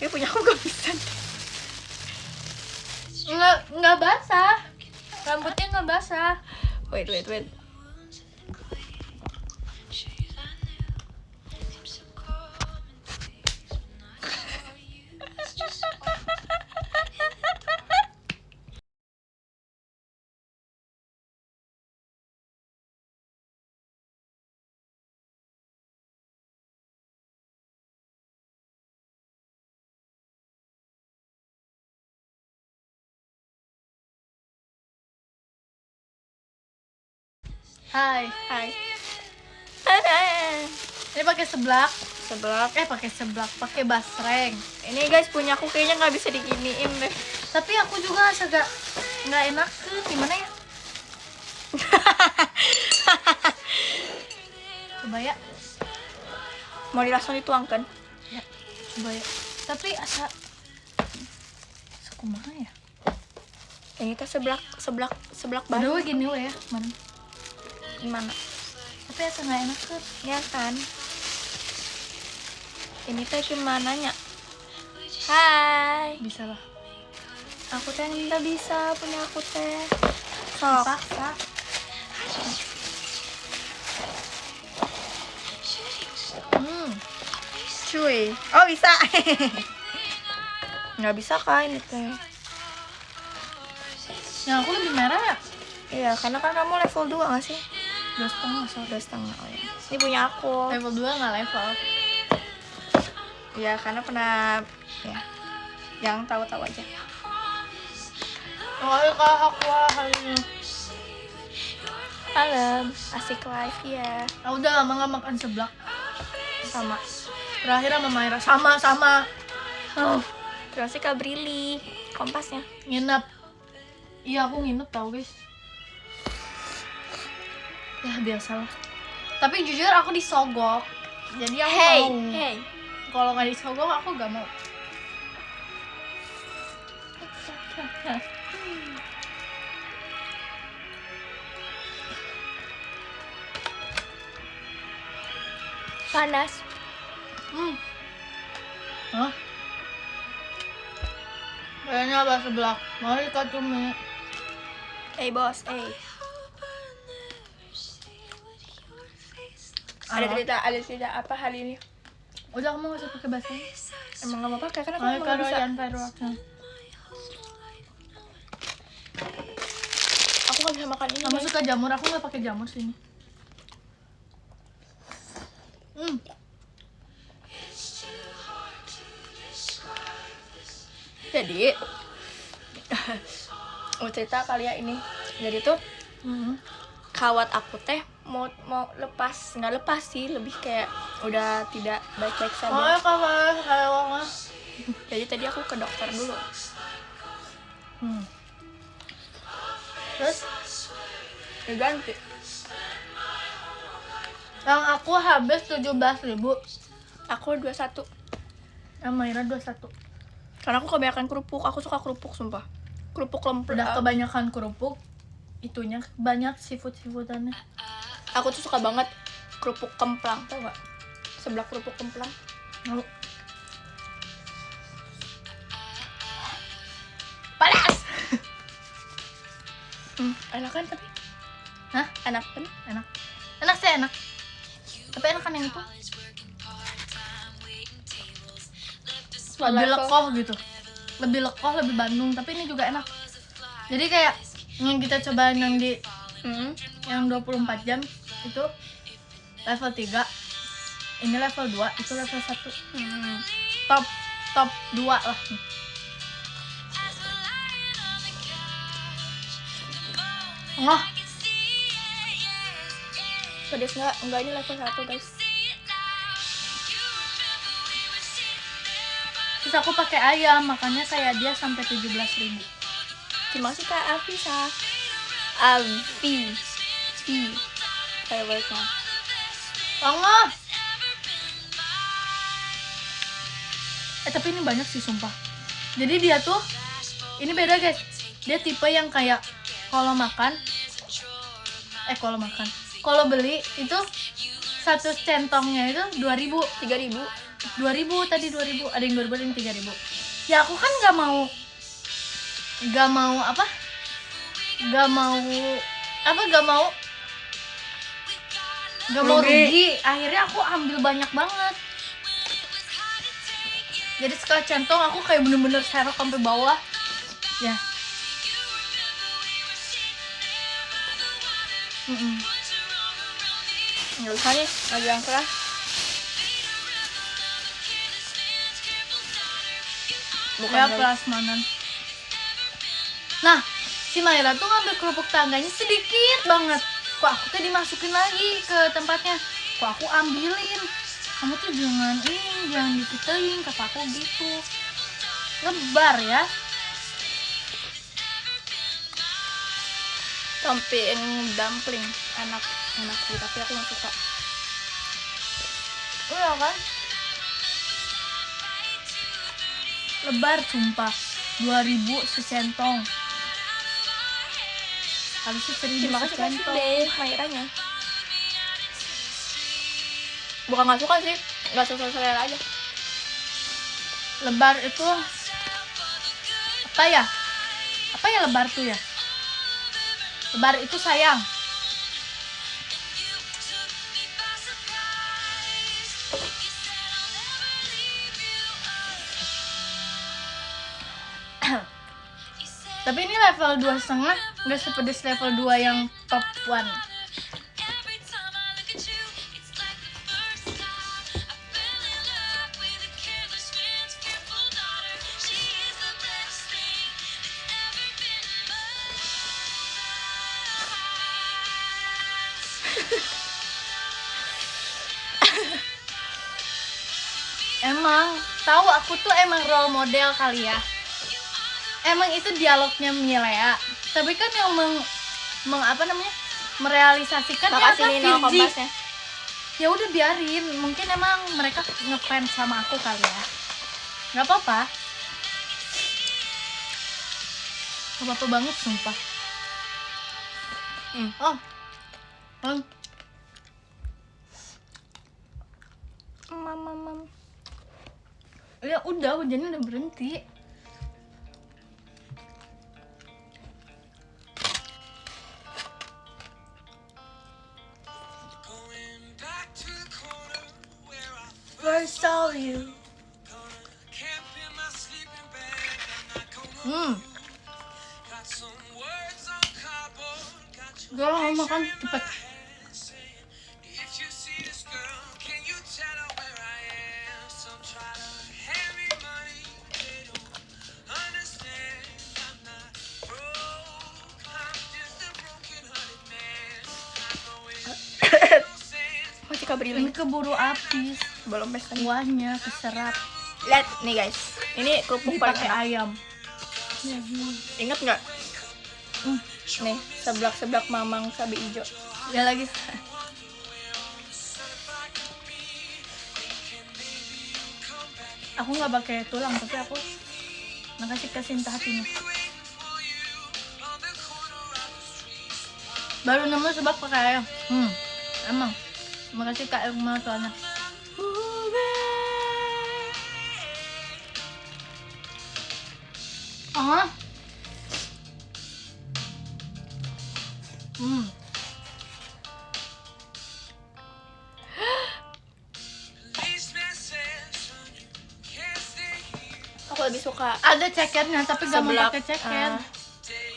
Kayak punya aku gak bisa. Nggak basah. Rambutnya nggak basah. Wait. Hai. Hai. Ini pakai seblak. Pakai basreng. Ini guys punya aku kayaknya nggak bisa diginiin deh. Tapi aku juga agak nggak enak tuh. Gimana ya? Coba ya. Mau langsung dituangkan? Ya, coba ya. Tapi asa kumaha ya? Ini teh seblak Aduh, baru. gini we ya. Mana? Gimana? Tapi asa nggak enak tuh. Ya kan? Ini teh gimana nya? Hai. Bisa lah. Aku teh nggak bisa punya aku teh. Sok. Paksa. Cuy. Oh bisa. Nggak bisa kan ini teh? Yang aku lebih merah ya? Iya, karena kan kamu level 2 nggak sih? 2,5 so. 2,5. Oh ya. Ini punya aku. Level 2 nggak level. Ya karena pernah ya. Yang tahu-tahu aja. Oh, kak aku hari ini. Malam, asik live ya. Aku udah lama nggak makan seblak. Sama. Terakhir sama Maira sama. Oh, Terus sih Kak Brili, kompasnya. nginep. Iya, aku nginep tau guys. Ya biasalah. Tapi jujur aku disogok. Jadi aku mau. Hey. Kalau nggak disogok aku gak mau. Panas. Hah? Kayaknya apa seblak? Mari Kak Cumi. Bos, Ada cerita apa hari ini? Udah, kamu gak usah pakai bahasa. Emang gak mau pakai karena Mari kamu Kak gak bisa. Royan fireworksnya. Aku gak bisa makan ini. Kamu guys. suka jamur? Aku nggak pakai jamur sini. Jadi mau cerita kali ya ini. Jadi tuh kawat aku teh mau nggak lepas sih, lebih kayak udah tidak baik-baik saja. Oh, kakak fireworksnya. Jadi tadi aku ke dokter dulu. Terus Diganti. yang aku habis 17.000. Aku 21. Yang Maira 21. Karena aku kebanyakan kerupuk. Aku suka kerupuk sumpah. Kerupuk lempar. Udah kebanyakan kerupuk, itunya banyak seafood-seafoodannya. Aku tuh suka banget kerupuk kemplang, tau gak? Seblak kerupuk kemplang. Oh. Panas. Enak kan tapi? Hah? Enak kan? Enak sih, enak. Tapi enak kan yang itu? Lebih lekoh gitu. Lebih lekoh, lebih Bandung, tapi ini juga enak. Jadi kayak yang kita cobain yang di yang 24 jam itu level 3. Ini level 2, itu level 1. Top 2 lah. Oh, Pedes nggak? Enggak, ini level 1 guys. terus aku pakai ayam, makanya kayak dia sampai 17.000. Terima kasih Kak Afisa. Alfi. Fireworknya. Tengah. Tapi ini banyak sih sumpah. Jadi dia tuh, ini beda guys. Dia tipe yang kayak kalau beli itu satu centongnya itu 2.000, 3.000. 2000 tadi 2000, ada yang 2000 ada yang 3000. Ya aku kan nggak mau nggak mau rugi. Akhirnya aku ambil banyak banget. Jadi sekali centong aku kayak bener-bener serok sampai bawah. Ya. Nggak usah nih, lagi yang keras. Bukan Ya dari- prasmanan. Nah, si Maira tuh ngambil kerupuk tangganya sedikit banget. Kok aku tuh dimasukin lagi ke tempatnya. Kok aku ambilin. Kamu tuh jangan dikitahin, kata aku gitu. Lebar ya. Tompin dumpling enak sih, tapi aku nggak suka. Iya kan? Lebar sumpah. 2000 secentong. Harusnya 1000 Terima kasih secentong. deh Mairanya. Bukan nggak suka sih, nggak sesuai selera aja. Lebar itu apa ya lebar tuh ya? Lebar itu sayang. Tapi ini level 2,5, nggak sepedes level 2 yang top 1. Emang tahu aku tuh emang role model kali ya. Emang itu dialognya Milea. Tapi kan yang merealisasikan Makasih Nino Virgi. kompasnya. Ya udah biarin, mungkin emang mereka ngefans sama aku kali ya. Nggak apa-apa. Nggak apa-apa banget sumpah. Oh. Mam. Ya udah, hujannya udah berhenti. First saw you. Gue mau makan cepet. Masih kabrilin. Ini keburu habis. Belum pesta. Kuahnya keserap. Lihat nih guys, ini kerupuk paling Pakai enak. ayam. Ingat nggak? Nih seblak mamang cabai hijau. Ya lagi. Aku nggak pakai tulang, tapi aku makasih kesinta hatinya. Baru nemu seblak pakai ayam. Emang. Makasih Kak Irma tuanya. Ah. Aku lebih suka Ada cekernya, tapi gak mau seblak, pakai ceker.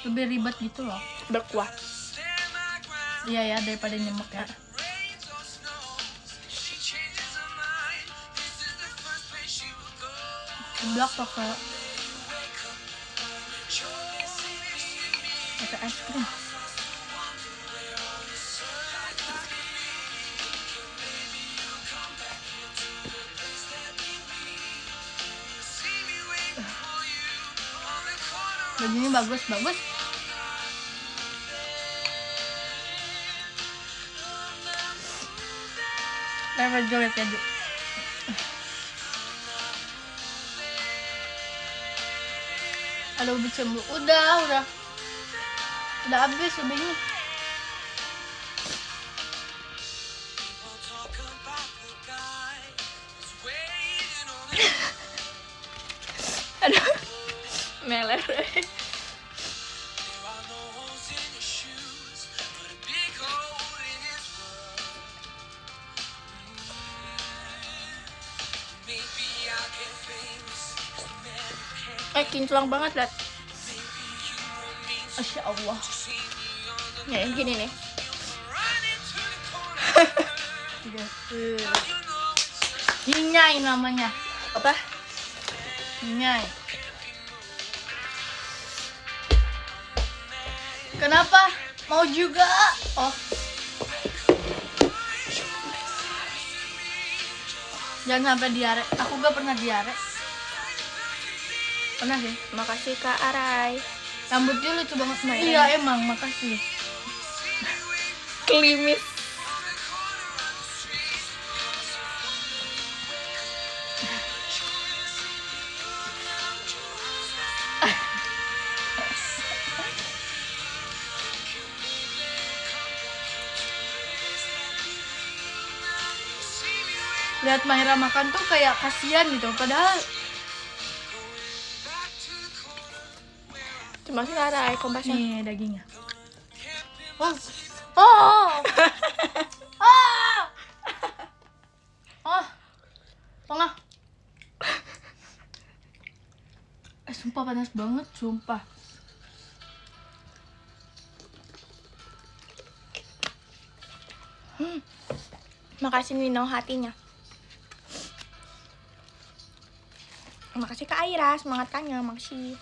Lebih ribet gitu loh. berkuah. Iya ya, daripada nyemek ya. Seblak pakai es krim. Bajunya bagus. Level joget ya, Ju. Ada ubi cemburu. Udah habis ubinya. Aduh, meler. Kinclong banget, liat. Masya Allah. Ya, yang gini nih. Hinyai namanya. Apa? Hinyai. Kenapa? Mau juga? Oh. Jangan sampai diare. Aku gak pernah diare. Pernah sih. Makasih Kak Arai. Rambutnya lucu banget. Nah, Iya emang, makasih. Klimis. Lihat Mahira makan tuh kayak kasihan gitu. Padahal Cuma sih Kak Arai kompasnya. nih dagingnya. Oh. Oh. Ah. Oh. Tengah. Sumpah panas banget, sumpah. Makasih Nino hatinya. Makasih Kak Aira, semangatnya, makasih.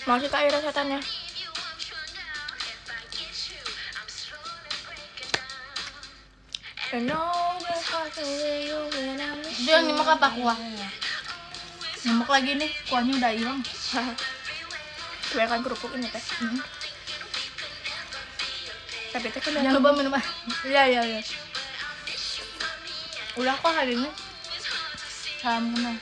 Makasih Kak Aira setannya. Dia nyimak apa kuah? Nyimak lagi nih, kuahnya udah hilang. Kebanyakan kerupuk ini teh. Tapi teh kan Jangan lupa minum air. Iya. Udah kok hari ini. Salam kenal.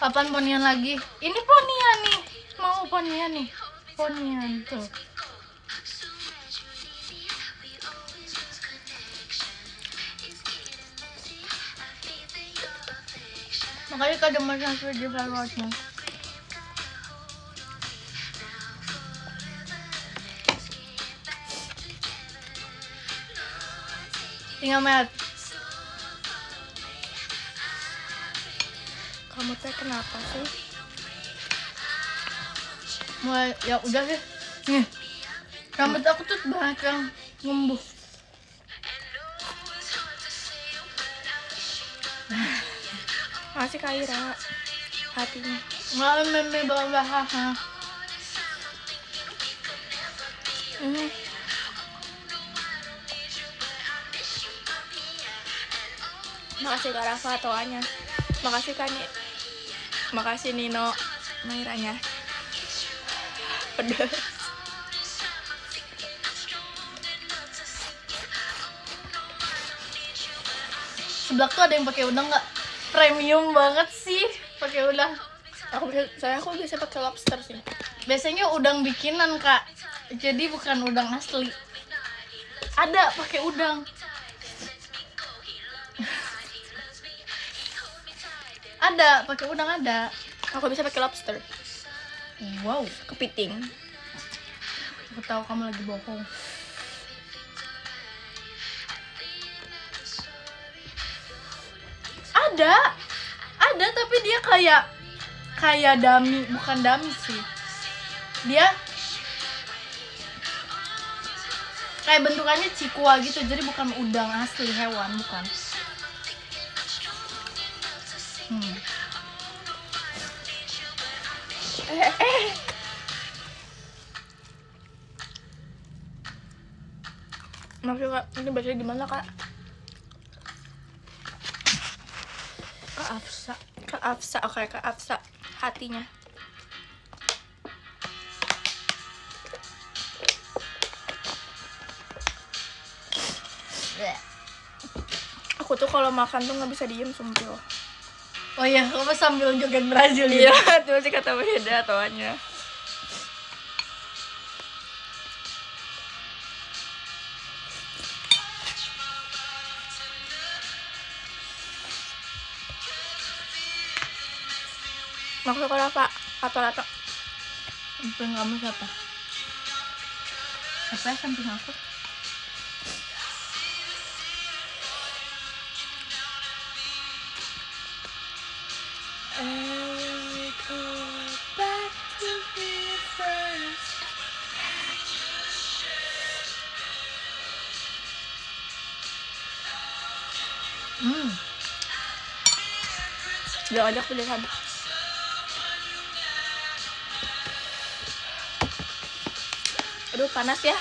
Kapan ponian lagi? Ini ponian nih. Mau ponian nih. Ponian tuh. Makanya kadang masih di flowers-nya. Tinggal met. kamu teh kenapa sih? Mulai ya udah deh. Nih. Rambut aku tuh banyak yang ngembus. Makasih Kak Ira hatinya. Malah meme bawah. Makasih Kak Rafa toanya. Makasih Kak Ni. Makasih Nino Mairanya. Pedas. Sebelah tuh ada yang pakai udang nggak? Premium banget sih pakai udang. Aku biasa pakai lobster sih. Biasanya udang bikinan kak, jadi bukan udang asli. Ada pakai udang. Ada pakai udang ada. Aku bisa pakai lobster. Wow, Kepiting. aku tahu kamu lagi bohong. Ada tapi dia kayak dummy, bukan dummy sih. Dia kayak bentukannya cikua gitu, jadi bukan udang asli hewan, bukan. Maksudnya Kak, ini bacanya gimana Kak? Afsa. Kak Afsa, oke Kak Afsa hatinya. Aku tuh kalau makan tuh nggak bisa diem sumpil. Oh iya, kamu sambil joget Brazil Iya, gitu. tuh sih kata beda toannya. Maksud kalau apa? Atau Samping kamu siapa? Siapa ya samping aku? Jangan ajak pilihan. Aduh panas ya.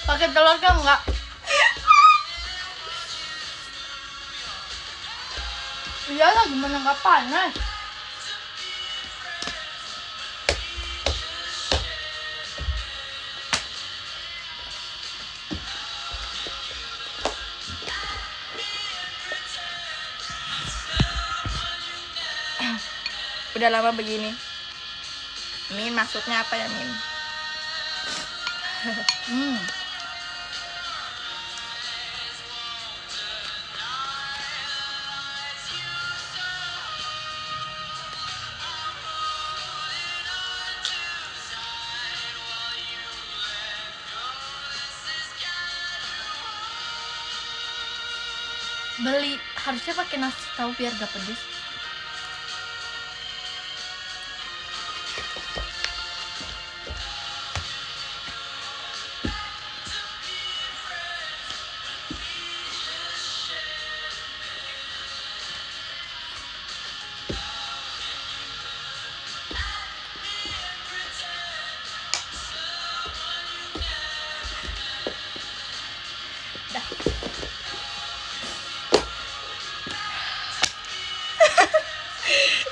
Pakai telur kan enggak? Iyalah, gimana nggak panas? Udah lama begini. Min maksudnya apa ya Min? Beli harusnya pakai nasi tahu biar gak pedes.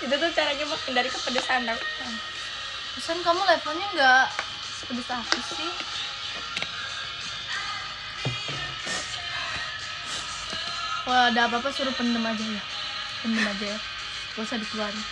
Itu tuh caranya menghindari kepedesan tau. Pesan kamu levelnya nggak sepedes aku sih. Wah, ada apa-apa suruh pendem aja ya. Pendem aja ya. Gak usah dikeluarin.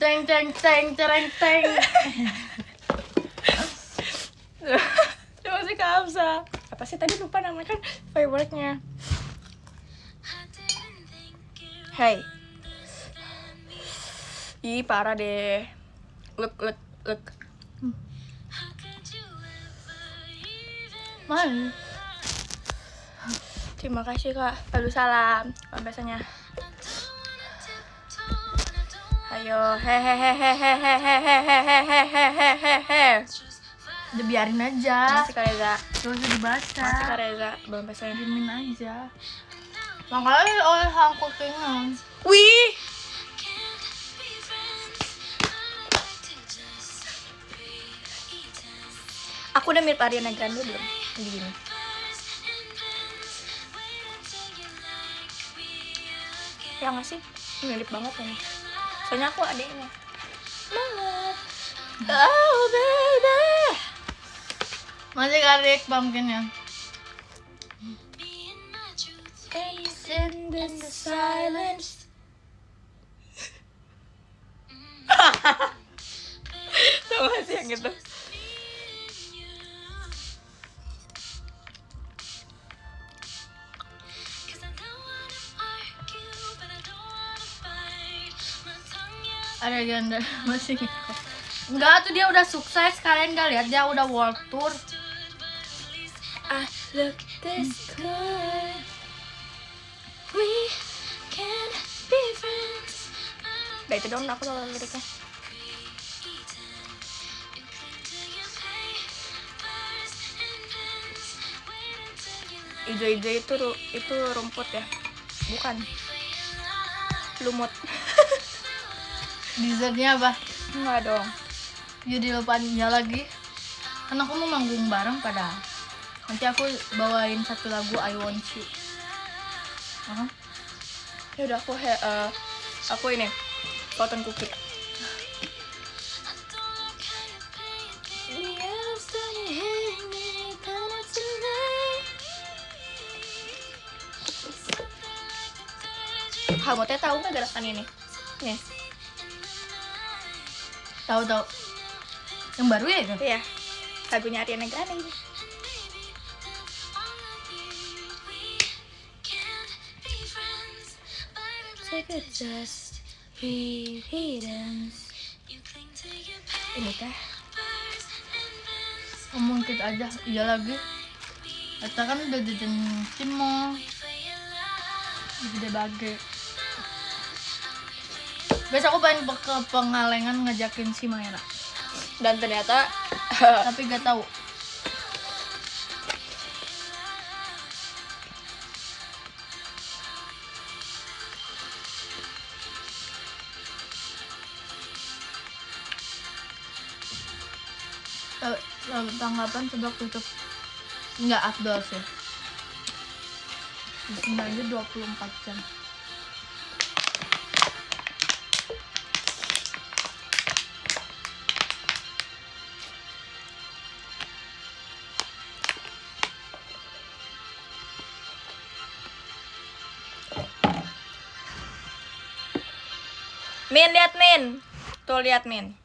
Teng teng teng teng teng. Terima kasih Kak Hamza. Apa sih tadi lupa namanya kan fireworknya. Hey. Ih parah deh. Look. Mana? Terima kasih Kak. Lalu salam. Biasanya. Ayo hehehehehehehehehehehehe. Udah biarin aja. Masih Kak Reza. Gak usah dibaca. Masih Kak Reza. Belum pesan. Diemin aja. Makanya oleh aku keinget. Wih. Aku udah mirip Ariana Grande belum? Begini. Ya nggak sih? Mirip banget kan. Soalnya aku adeknya. Banget. Oh baby. Masih karik pumpkinnya. In the silence. Tau gak sih yang gitu? Ada ganda masih gitu. Enggak tuh dia udah sukses, kalian gak lihat dia udah world tour. I look this good. We Udah itu dong aku tahu liriknya. Ijo-ijo itu rumput ya? Bukan. Lumut. Dessertnya apa? Enggak dong. Jadi lupain ya lagi. Kan aku mau manggung bareng padahal. Nanti aku bawain satu lagu I Want You. Ya udah aku ini cotton cookie. Kamu teh tahu nggak gerakan ini? Nih. Tahu. Yang baru ya itu? Iya. Lagunya Ariana Grande ini. Ini teh Ngomong kita aja, iya lagi. Kita kan udah jajan cimol di Gede Bage. Besok aku pengen ke Pengalengan ngajakin si Maira, dan ternyata tapi gak tahu. Tanggapan sebab tutup nggak afdol sih. Di sini aja 24 jam. Min, lihat Min. Tuh lihat Min.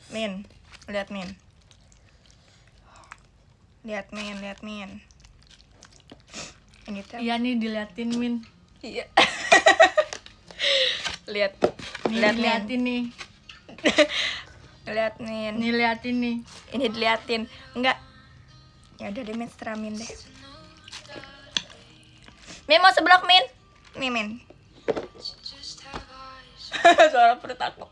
Min, lihat Min. Lihat Min. Ini teh. Iya nih diliatin Min. Iya. Lihat. Nih Lihat diliatin nih. Lihat Min. Nih liatin nih. Ini diliatin. Enggak. Ya udah deh Min, setelah Min deh. Min mau seblak Min. Nih Min. Suara perut aku.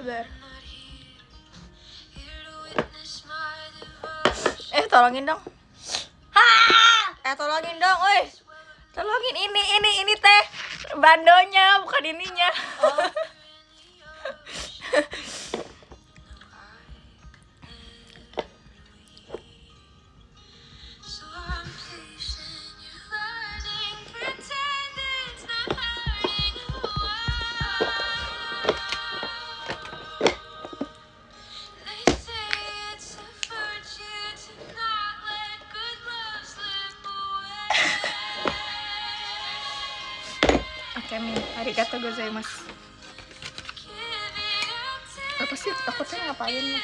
Sabar. Tolongin dong. Tolongin dong, woi. Tolongin ini teh bandonya, bukan ininya. Oh. Oke Min, arigatou gozaimasu. Apa sih takutnya ngapain nih?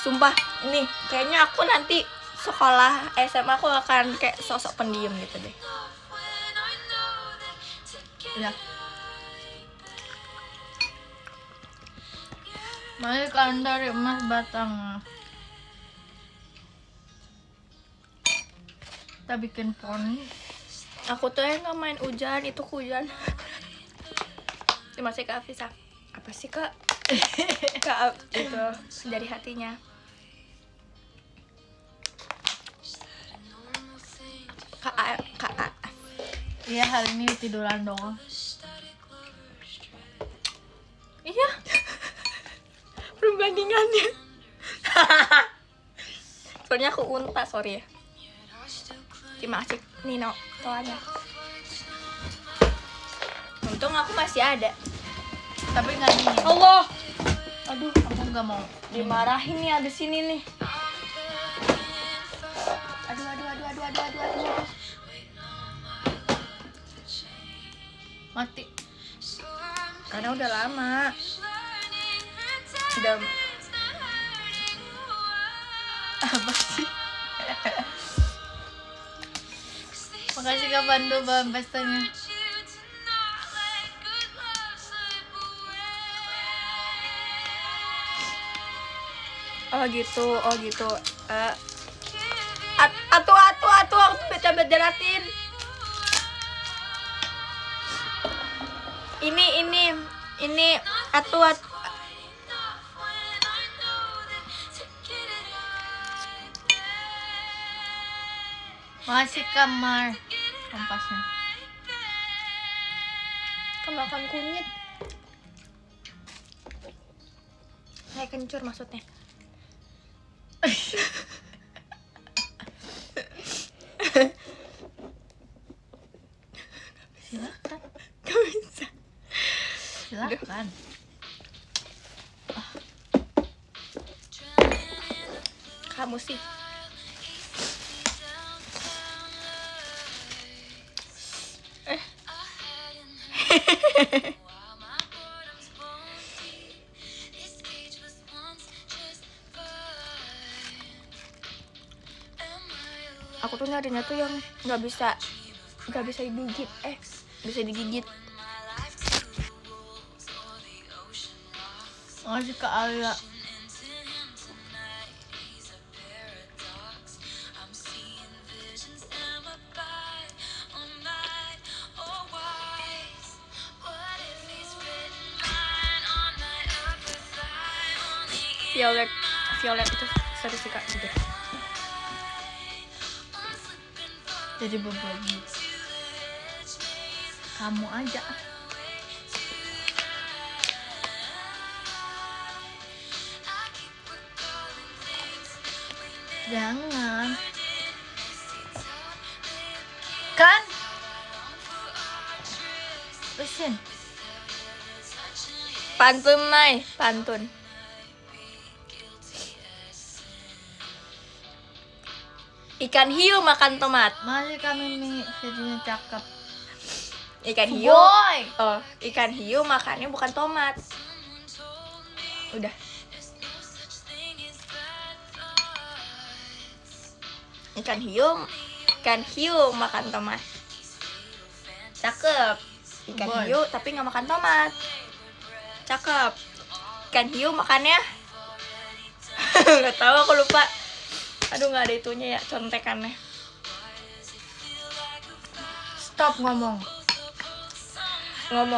Sumpah, nih kayaknya aku nanti sekolah SMA aku akan kayak sosok pendiam gitu deh. Ya. Mari kalian dari emas batang. Kita bikin poni. Aku tuh nggak main hujan, itu hujan. Terima kasih Kak Afisa. Apa sih Kak? Kak itu dari hatinya. Kak. Iya hari ini tiduran doang. Iya. Perbandingannya. Soalnya aku unta, sorry ya. Terima kasih Nino toanya. Untung aku masih ada. Tapi nggak dingin. Allah. Aduh, Aku nggak mau. dimarahin nih abis ini nih. Aduh. Mati. Karena udah lama. Udah Apa sih? Makasih Kak Pandu bahan pestanya. Oh gitu. Atuh, aku coba jelasin. Ini atuh. Masih kamar kompasnya. Kemakan kunyit. Kayak kencur maksudnya. Silakan. Gak bisa. Silakan. Kamu sih. Aku tuh nyarinya tuh yang nggak bisa digigit, bisa digigit. Masih ke Alia. Violet itu sertifikat juga. Jadi berbagi. Kamu aja. Jangan. Kan? Listen. Pantun, Nay, pantun. Ikan hiu makan tomat. Masih kami videonya cakep. Ikan hiu. Boy. Oh, ikan hiu makannya bukan tomat. Udah. Ikan hiu makan tomat. Cakep. Ikan Boy. hiu tapi nggak makan tomat. Cakep. Ikan hiu makannya nggak tahu, aku lupa. Aduh, nggak ada itunya ya, contekannya. Stop ngomong. Stop.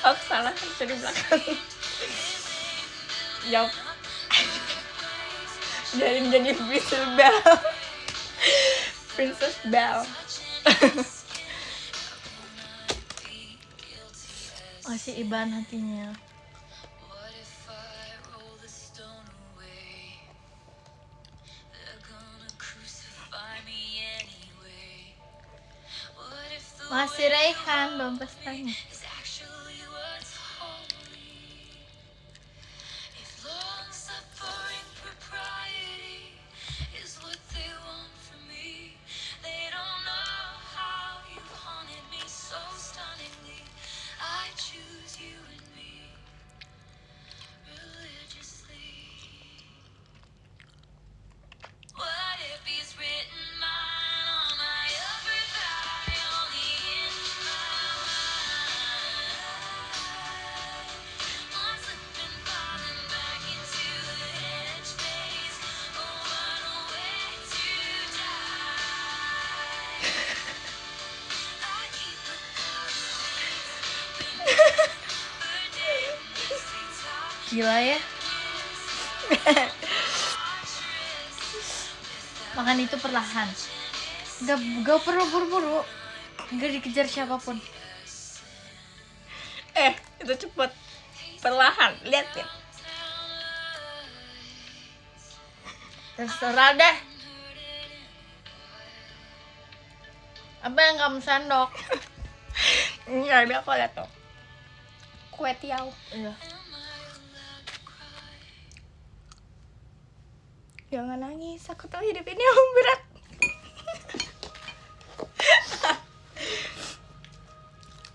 Oh, salah, bisa di belakang. Jawab. Jadi Princess Belle. Masih Iban hatinya. Masih Raihan, belum pestanya. Gila ya. Makan itu perlahan. Gak perlu buru-buru. Gak dikejar siapapun. Itu cepet, perlahan, lihat ya. Terserah deh. Apa yang kamu sendok? Nggak ada, aku lihat tuh. Kue tiaw. Iya. Jangan nangis, aku tahu hidup ini berat.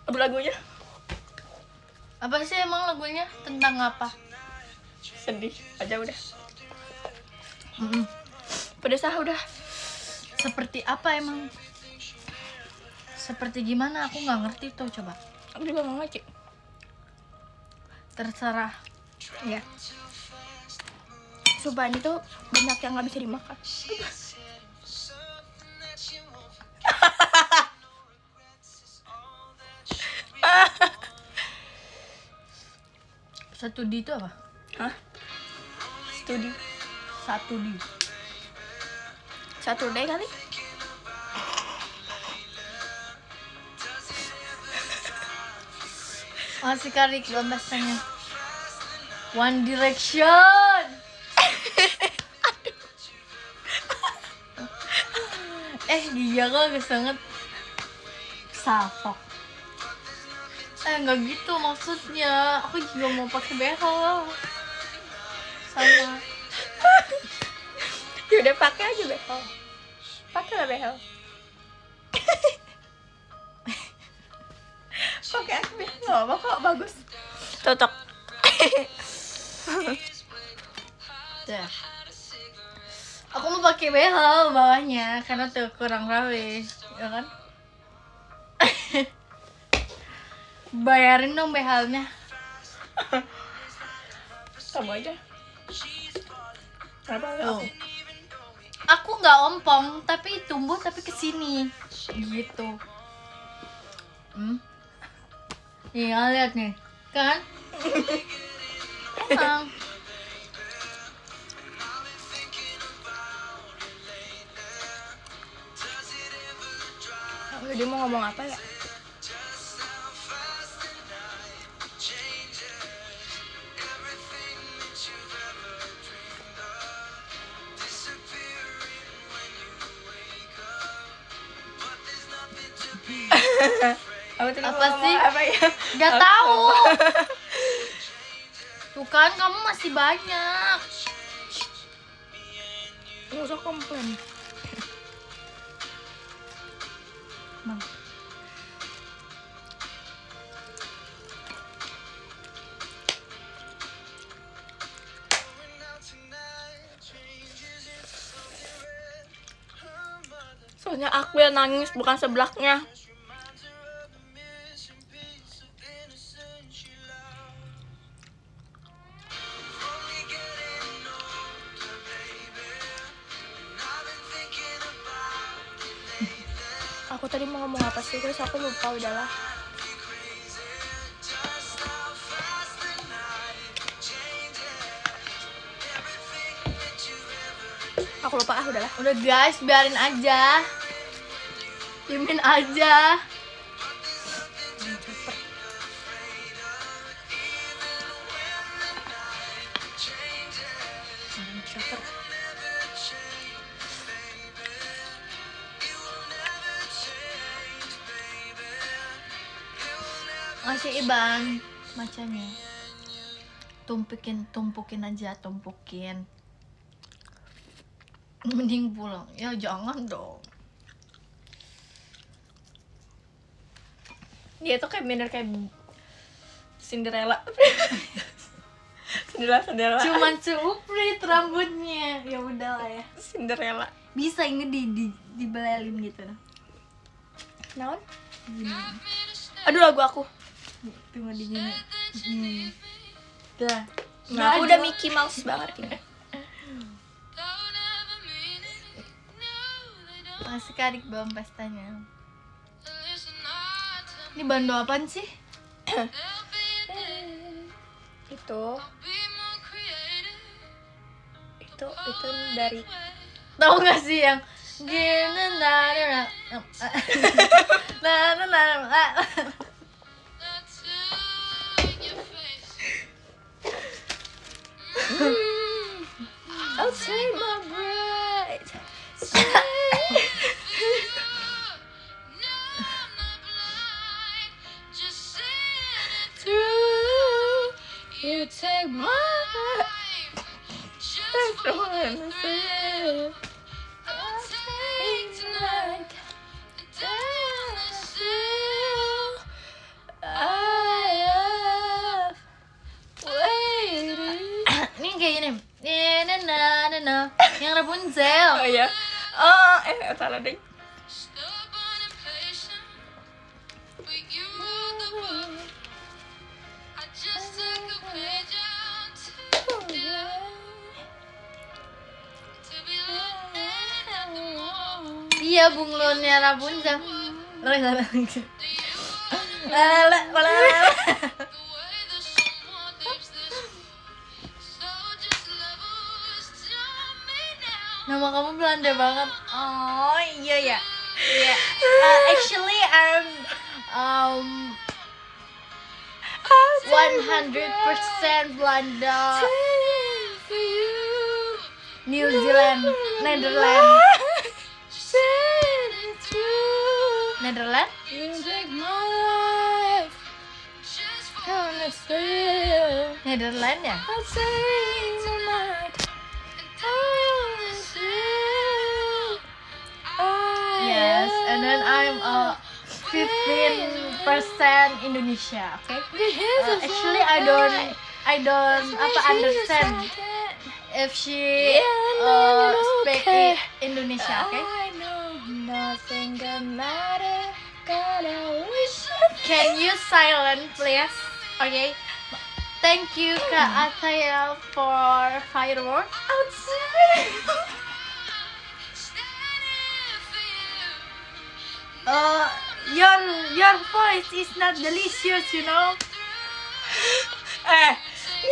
Aduh lagunya Apa sih emang lagunya? Tentang apa? sedih aja udah. Mm-mm. Pedes udah. Seperti apa emang? Seperti gimana? Aku nggak ngerti tuh, coba. Aku juga nggak ngerti. Terserah. Ya. Sumpah ini tuh banyak yang nggak bisa dimakan. Satu D itu apa? Hah? Studi. Satu D. Satu day kali? Masih Karik belum tanya. One Direction. Dia kok kesanget Safok. Nggak gitu maksudnya. Aku juga mau pakai BH. Sama. Yaudah pakai aja behel. Pakai lah behel. Pakai aja behel. Nggak apa kok, bagus. Cocok. Dah. Aku mau pakai BH bawahnya karena tuh kurang rapi, ya kan? Bayarin dong BH-nya. Kamu aja. Kenapa Tuh. aku? Aku nggak ompong, tapi tumbuh tapi kesini, gitu. Nih, lihat nih, kan? Emang. Dia mau ngomong apa ya? Apa sih? Apa ya? Gak tahu. Tuh kan kamu masih banyak. Nggak usah komplain. Bang. Soalnya aku yang nangis bukan sebelahnya. Aku tadi mau ngomong apa sih, terus aku lupa udahlah. Aku lupa udahlah. Udah guys, biarin aja. Diemin aja. Caper. Masih Iban macamnya. Tumpukin aja, tumpukin. Mending pulang. Ya jangan dong. Dia tuh kayak bener kayak Cinderella. Cinderella. Cuman seuprit rambutnya. Ya udahlah ya. Cinderella. Bisa ini dibelelin gitu nah. Naon? Gini. Aduh lagu aku. Tunggu di gini. Nih. Dah. Nah, aku udah Mickey Mouse banget ini. Masih Karik belum pestanya. Ini bando apaan sih? Itu dari Tahu gak sih yang I'll take my breath. You take my breath. That's the one I said. I'll take tonight. kayak gini. Yang Rapunzel. Oh iya. Salah deh. Iya, bunglonnya Rapunzel. Nama kamu Belanda banget. Oh iya ya. Iya. Actually I'm 100% Belanda. New Zealand, Netherlands. Netherlands? Netherlands ya? Yes, and then I'm 15% Indonesia, okay? Actually I don't understand if she speak Indonesia, okay? Can you silent please? Okay. Thank you Kak Ataya for firework. Your voice is not delicious, you know.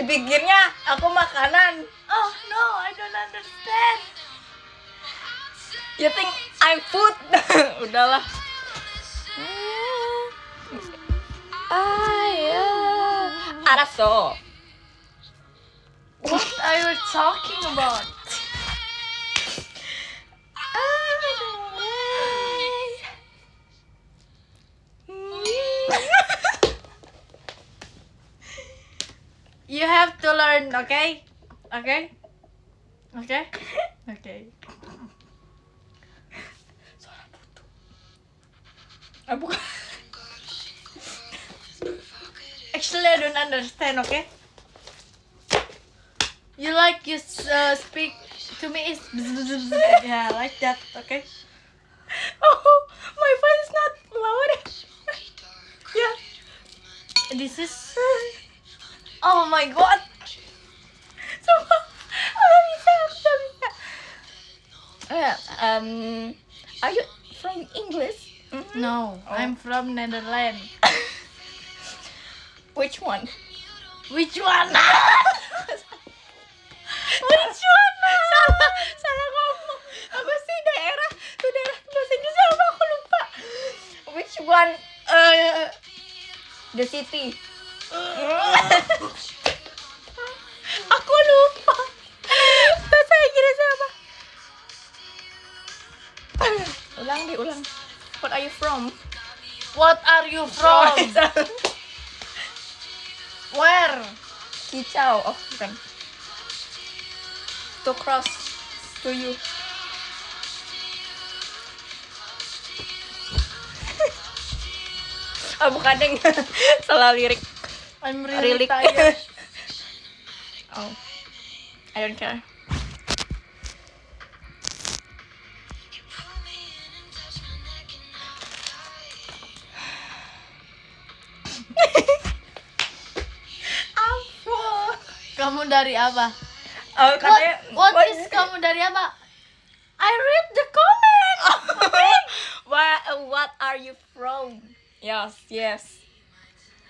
Dipikirnya aku makanan. Oh no, I don't understand. You think I'm food? Udahlah. Araso. What are you talking about? You have to learn, okay? Okay? Okay? Okay. Bukan. Actually, I don't understand, okay? You speak to me is yeah, like that, okay? Oh, my voice is not loud. Yeah. This is oh my god. Sumpah. Aku bisa. Are you from English? No, Oh. I'm from Netherlands. Which one? Which one? Which one? Salah ngomong. Apa sih daerah? Tuh daerah bahasa Inggris apa? Aku lupa. Which one? The city. Aku lupa. Bahasa Inggris apa? Ulang. What are you from? What are you from? Where? Kicau. Oh, bukan. To cross to you. Bukan deng. Salah lirik. I'm really Lirik. tired. Oh, I don't care. Kamu dari apa? Oh, katanya. What is kamu dari apa? I read the comment. What are you from? Yes.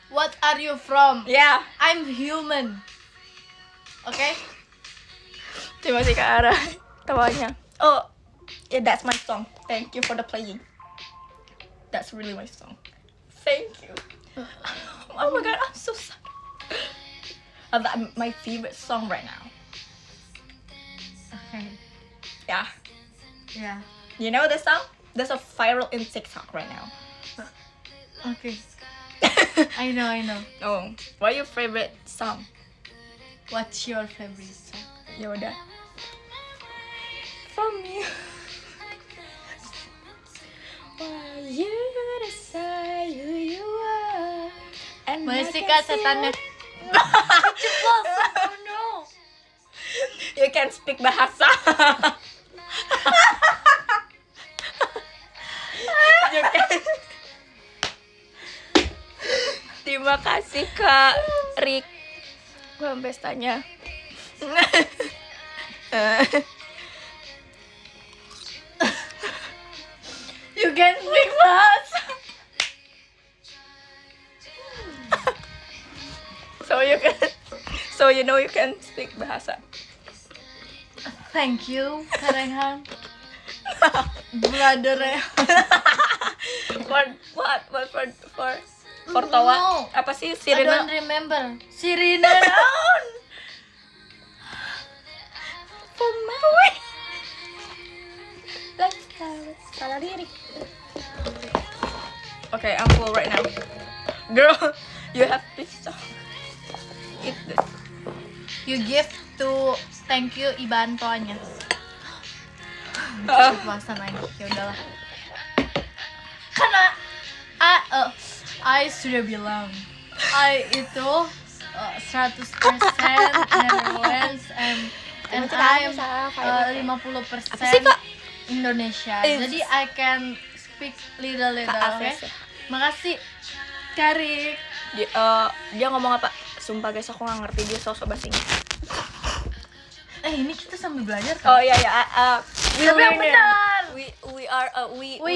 What are you from? Yeah. I'm human. Okay? Terima kasih Kak Ara tawanya. Oh, yeah, that's my song. Thank you for the playing. That's really my song. Thank you. Oh my god, I'm so sad. That's my favorite song right now. Okay. Yeah. Yeah. You know the song? There's a viral in TikTok right now. Okay. I know. Oh, what your favorite song? What's your favorite song? Ya udah. From you. Why you decide who you are? And Masih kak setannya. Ceplos. Oh no. You can speak bahasa. You can. Terima kasih Kak Rick. Belum pestanya. You can speak bahasa. So you know you can speak bahasa. Thank you, Kak Rehan. Brother Rehan. For Towa? No. Apa sih I Sirina? don't remember. Sirina naon? For Maui. Let's salah diri. Okay, I'm full right now. Girl, you have this song. Eat this. You give to thank you Iban Toanya. Puasa naik. Ya udahlah. Karena I sudah bilang I itu 100% Netherlands and I'm 50% Apa sih, Kak? Indonesia. It's- Jadi I can speak little. Kak Oke. Afes ya? Makasih Karik. Dia ngomong apa? Sumpah guys, aku nggak ngerti, dia sosok bahasa Inggris. Ini kita sambil belajar Oh kan? iya ya. Tapi yang benar. We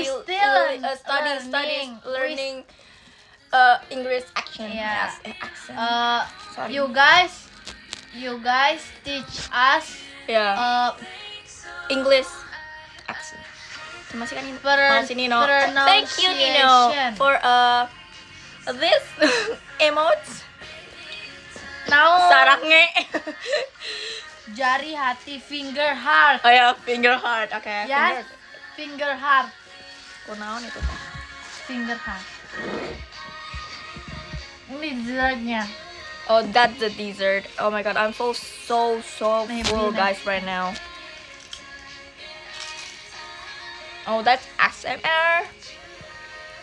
still studying learning English action. Yeah. Yes, accent. Sorry. You guys teach us Yeah. English accent. Terima kasih kan Nino. Per- Makasih Nino. pronunciation. Thank you Nino for this emotes. now Sarangnya. jari hati finger heart. Oh ya, finger heart. Oke, Ya, finger heart. Kunaon itu? Finger heart. Ini dessertnya. Oh, that's the dessert. Oh my god, I'm so Maybe full, not. guys, right now. Oh, that's ASMR.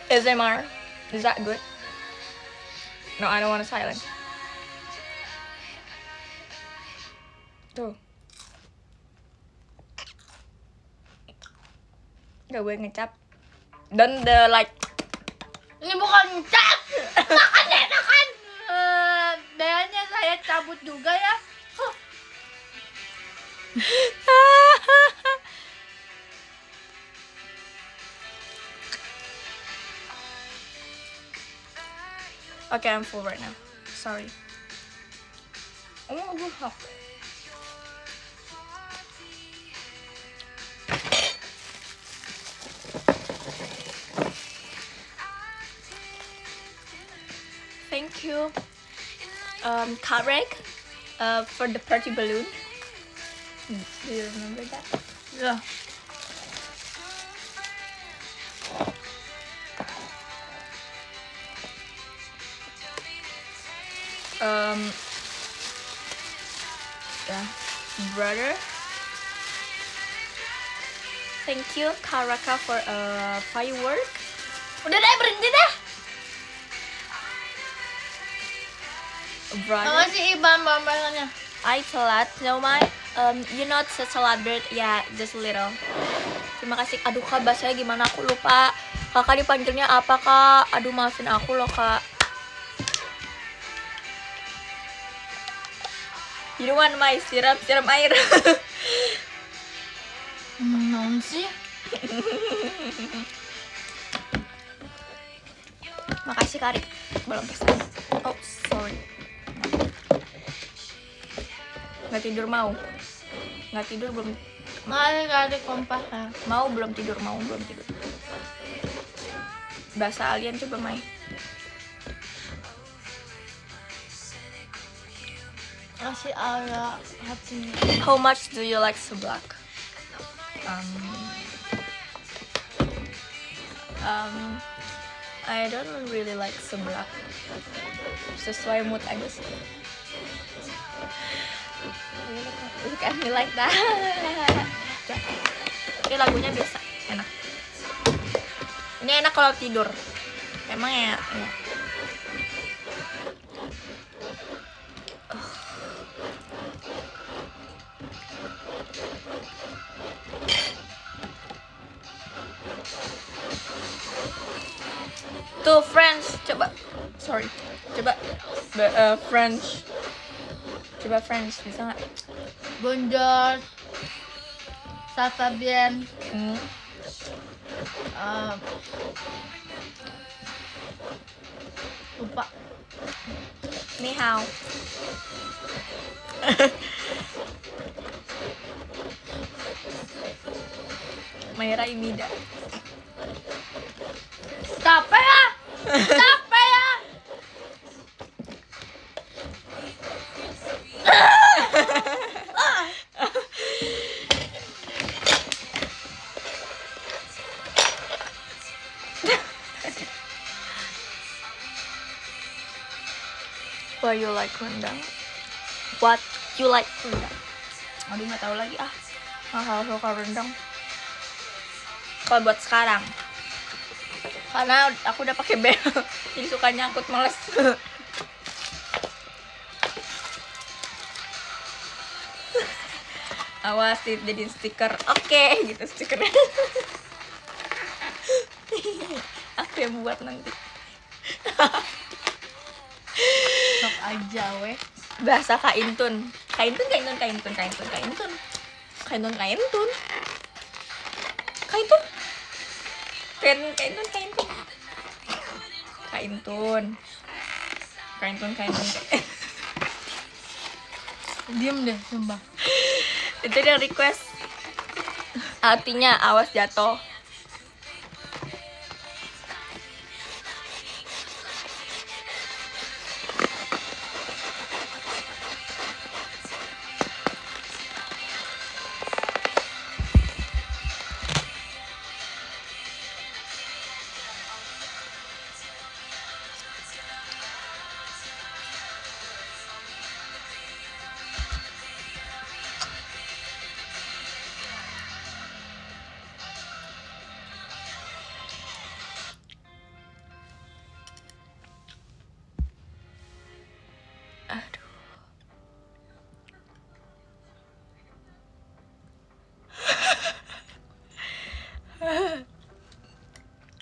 ASMR. Is that good? No, I don't want to silent. Tuh. Gak gue ngecap. Dan the like. Ini bukan cat. Makan enak kan? Beanya saya cabut juga ya. Okay, I'm full right now. Sorry. Oh, gue hap. Thank you, Karek, for the party balloon. Do you remember that? Ya. Yeah, brother. Thank you, Karaka, for firework. Udah deh, berhenti deh. Brother. Makasih Iban bahan-bahannya. I telat, no my, you not such a telat bird, yeah, just a little. Terima kasih. Aduh kak, bahasanya gimana aku lupa. Kakak dipanggilnya apa kak? Aduh maafin aku loh kak. You don't want my siram air. Naon sih? Makasih Kak Rik. Belum pesan. Oh sorry. Nggak tidur mau. Nggak tidur belum. Nggak ada kompak ya. Mau belum tidur, mau belum tidur. Bahasa alien coba main. Masih ada hatinya. How much do you like seblak? I don't really like seblak. Sesuai mood aja sih. Look at me like that. Ini lagunya biasa, enak. Ini enak kalau tidur. Emang ya. Tuh French, coba. Sorry. Coba French. Coba French bisa nggak? Bonjour. Ça va bien. Lupa. Ni hao. Mayra Imida. Capek ya? Capek ya? Why you like rendang? What you like rendang? Aduh nggak tahu lagi ah. Hal-hal suka rendang. Kalau buat sekarang, karena aku udah pakai bel, jadi suka nyangkut males. Awas jadi stiker, oke gitu stikernya. Aku yang buat nanti. Sok aja weh. Bahasa kaintun. Diem deh, sumpah. Itu dia request. Artinya awas jatuh. Aduh.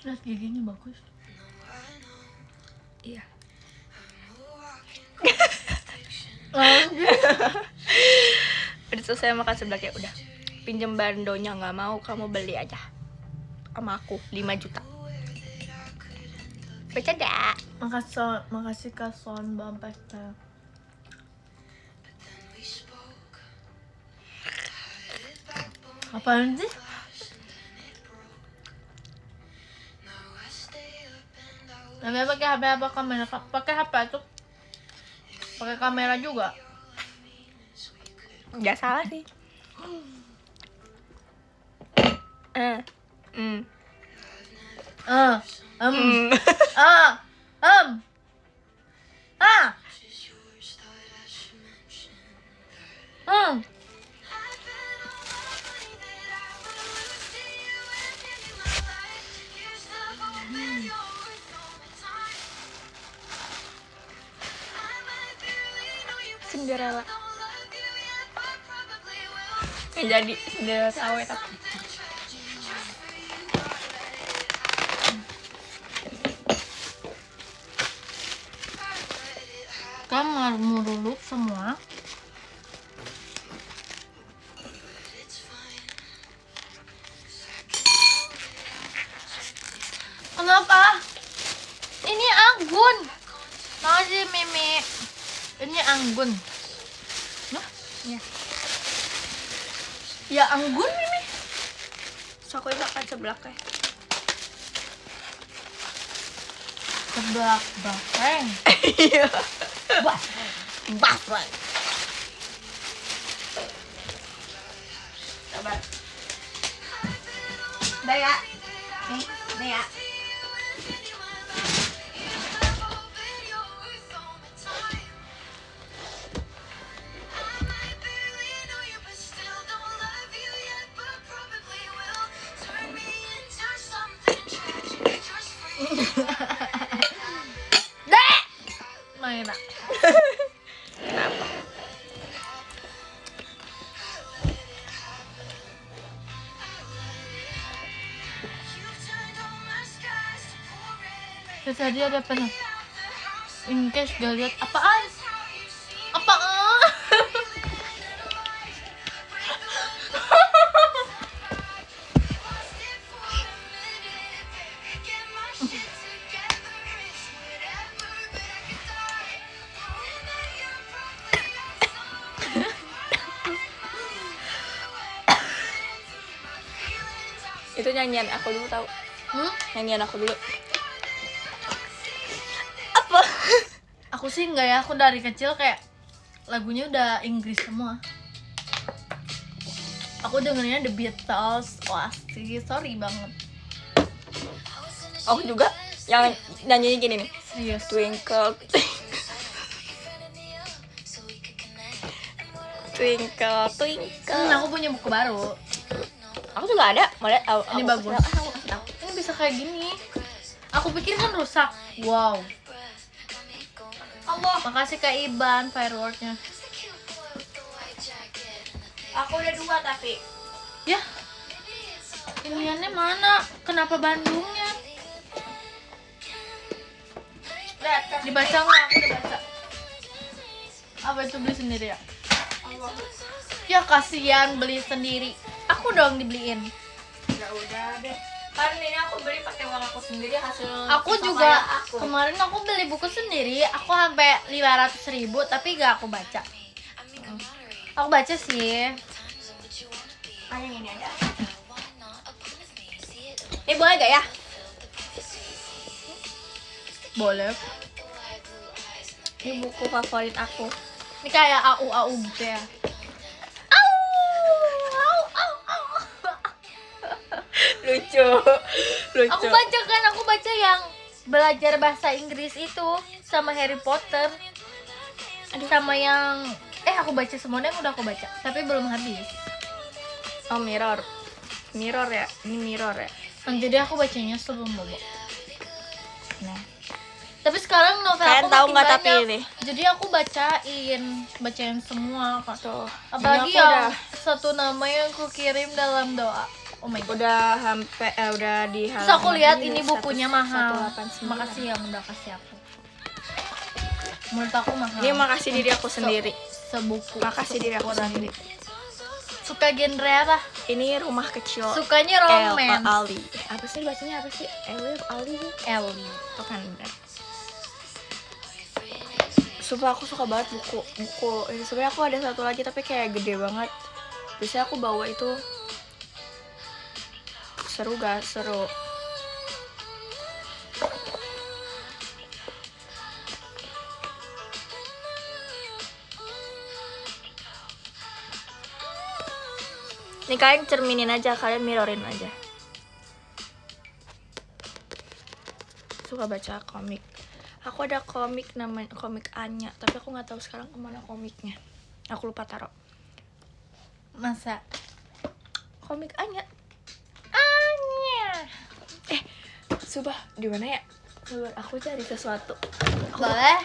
Lihat giginya bagus. Iya. Udah selesai makan seblaknya, udah. Pinjem bandonya, nggak mau, kamu beli aja sama aku 5 juta. Bercanda. Makasih Kak Son Bang Pesta. Apaan sih? Namanya pakai HP apa kamera? Pakai HP tuh. Pakai kamera juga. Nggak salah sih. Ah. Cinderella. Yang jadi Cinderella sawe tapi. Kamarmu dulu semua. Kenapa? Ini anggun. Makasih Mimi. Ini anggun. Nah, Ya. ya anggun Mimi. So aku makan seblaknya. Seblak bakeng. Iya. Bakeng. Coba. Udah ya. Nih ya. Main nak. Kenapa? Saya tadi ada apa nih? In case gak lihat apaan? Apaan? Itu nyanyian aku dulu tahu. Nyanyian aku dulu. Apa? Aku sih enggak ya, aku dari kecil kayak lagunya udah Inggris semua. Aku dengerinnya The Beatles, Oasis, sorry banget. Aku juga yang nyanyinya gini nih. Serius. Twinkle Twinkle Twinkle. Aku punya buku baru. Aku juga ada. Mau lihat? Ini bagus. Ini bisa kayak gini. Aku pikir kan rusak. Wow. Allah. Makasih Kak Iban fireworknya. Aku udah 2 tapi. Ya. Iniannya mana? Kenapa Bandungnya? Dibaca nggak? Aku udah baca. Apa itu beli sendiri ya? Allah. Ya kasihan beli sendiri. Aku dong dibeliin. Ya udah deh. Kan ini aku beli pakai uang aku sendiri hasil. Aku susah juga payah aku. kemarin aku beli buku sendiri. Aku sampai 500.000 tapi gak aku baca. Aku baca sih. Ah, yang ini aja. Ini boleh gak ya? Boleh. Ini buku favorit aku. Ini kayak AU gitu ya. Lucu. Aku baca yang belajar bahasa Inggris itu sama Harry Potter. Sama yang aku baca semuanya yang udah aku baca, tapi belum habis. Oh, Mirror ya. Ini Mirror ya. Jadi aku bacanya sebelum bobo. Nah, Tapi sekarang novel kalian aku tahu makin nggak tapi banyak. ini? Jadi aku bacain semua kak. Tuh. Apalagi ini aku yang satu nama yang aku kirim dalam doa. Oh my god. udah sampai udah di halaman. Terus aku lihat ini udah bukunya mahal. 189. Makasih yang udah kasih aku. Menurut aku mahal. Ini makasih diri aku sendiri. Sebuku. Makasih diri aku seukuran. sendiri. Suka genre apa? Ini Rumah Kecil Sukanya romance. Ali. Apa sih bacanya apa sih? Ali. Ellie. Itu kan benar. Sumpah aku suka banget buku ini. Sebenarnya aku ada satu lagi tapi kayak gede banget. Biasanya aku bawa itu. Seru gak? Seru. Nih kalian cerminin aja, kalian mirrorin aja. Suka baca komik. Aku ada komik namanya komik Anya, tapi aku nggak tahu sekarang kemana komiknya. Aku lupa taruh. Masa? Komik Anya. Anya. Sumpah, di mana ya? Coba aku cari sesuatu. Boleh?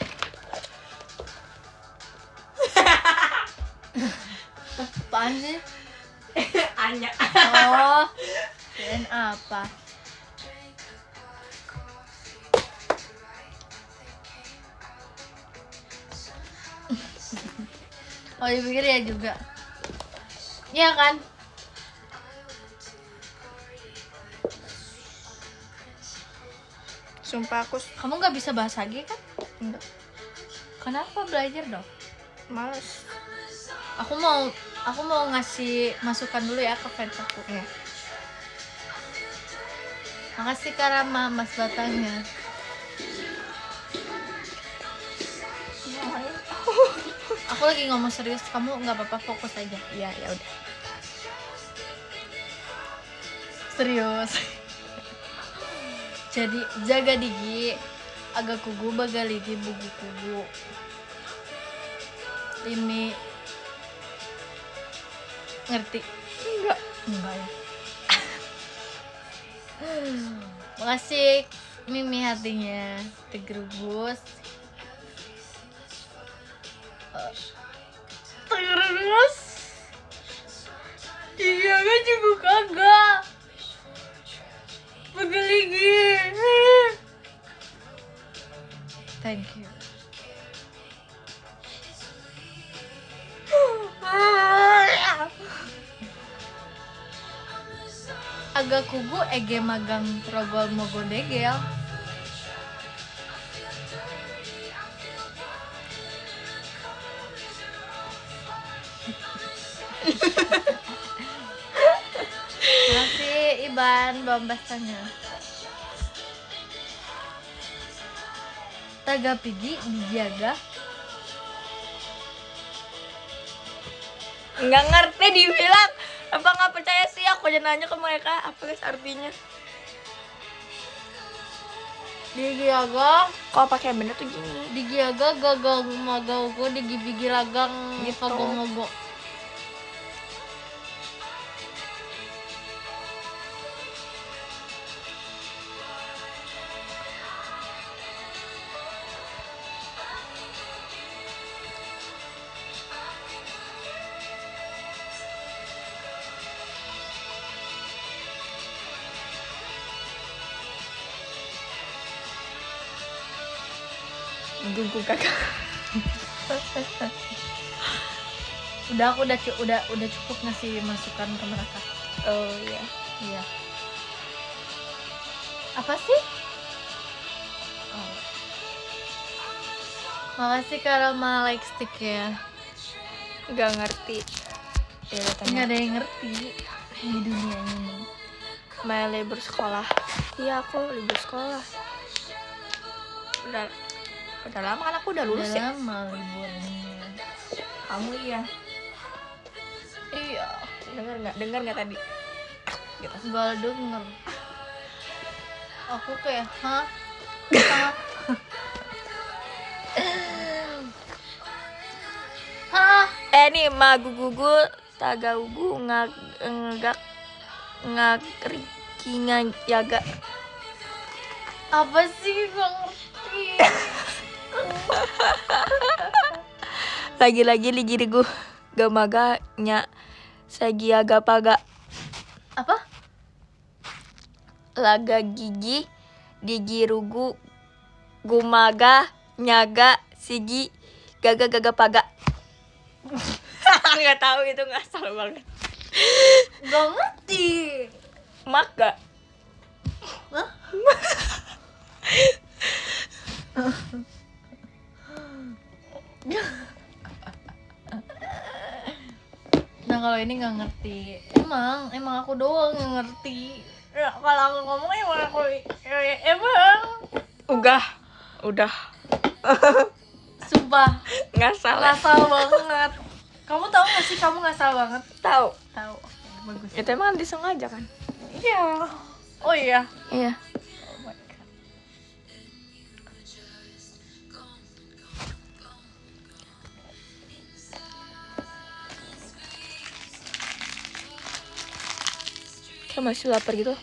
Apaan sih? Anya. Oh, kirain apa? Oh, dipikir ya juga. Iya kan? Sumpah aku Kamu nggak bisa bahasa G kan? enggak Kenapa belajar dong? males. Aku mau ngasih masukan dulu ya ke fans aku. Ya. Makasih Karama Mas Batangnya. Aku lagi ngomong serius, kamu nggak apa-apa fokus aja. Ya udah. Serius. Jadi jaga digi, agak kugu bagaligi bugu kugu. Ini ngerti? Enggak ya. Makasih Mimi hatinya Tegerubus. Tegerubus. Iya kan juga kagak. Bagaligi. Thank you. Agak kugu ege magang rogol mogo degel. Makasih Iban bombastanya. Taga pigi dijaga. Nggak ngerti dibilang. Apa nggak percaya sih? Aku aja nanya ke mereka apa guys artinya. Digiaga, Kalau pakai bener tuh gini. digiaga gagal magaugo digibigi lagang Gitu. kagomogo. Gunggu kakak. Udah cukup ngasih masukan ke mereka. Oh iya. Iya. Apa sih? Oh. Makasih Karama like stick ya. Nggak ngerti. Ya udah tanya. Nggak ada yang ngerti di dunia ini. Maya libur sekolah. Iya aku libur sekolah. Udah lama kan aku udah lulus Udah ya. lama liburnya. Kamu iya. Iya. Dengar nggak tadi? Gitu. Gak denger. Aku kayak hah? Hah? Nih magugugu tagaugu ngagak yaga. Apa sih? Gak ngerti. Lagi-lagi ligirigu gamaga nya sagiaga paga. Apa? Laga gigi digirugu gumaga nyaga sigi gaga paga. Nggak tahu itu ngasal banget. Gak ngerti. Maga. Hah? Nah kalau ini nggak ngerti. Emang aku doang nggak ngerti. Ya, kalau aku ngomong emang aku emang Udah sumpah ngasal. ngasal banget. Kamu tahu nggak sih kamu ngasal banget? Tahu. Tahu. Oke, bagus. Itu emang disengaja kan? Iya. Oh iya. Iya. Oh my God. Kayak masih lapar gitu.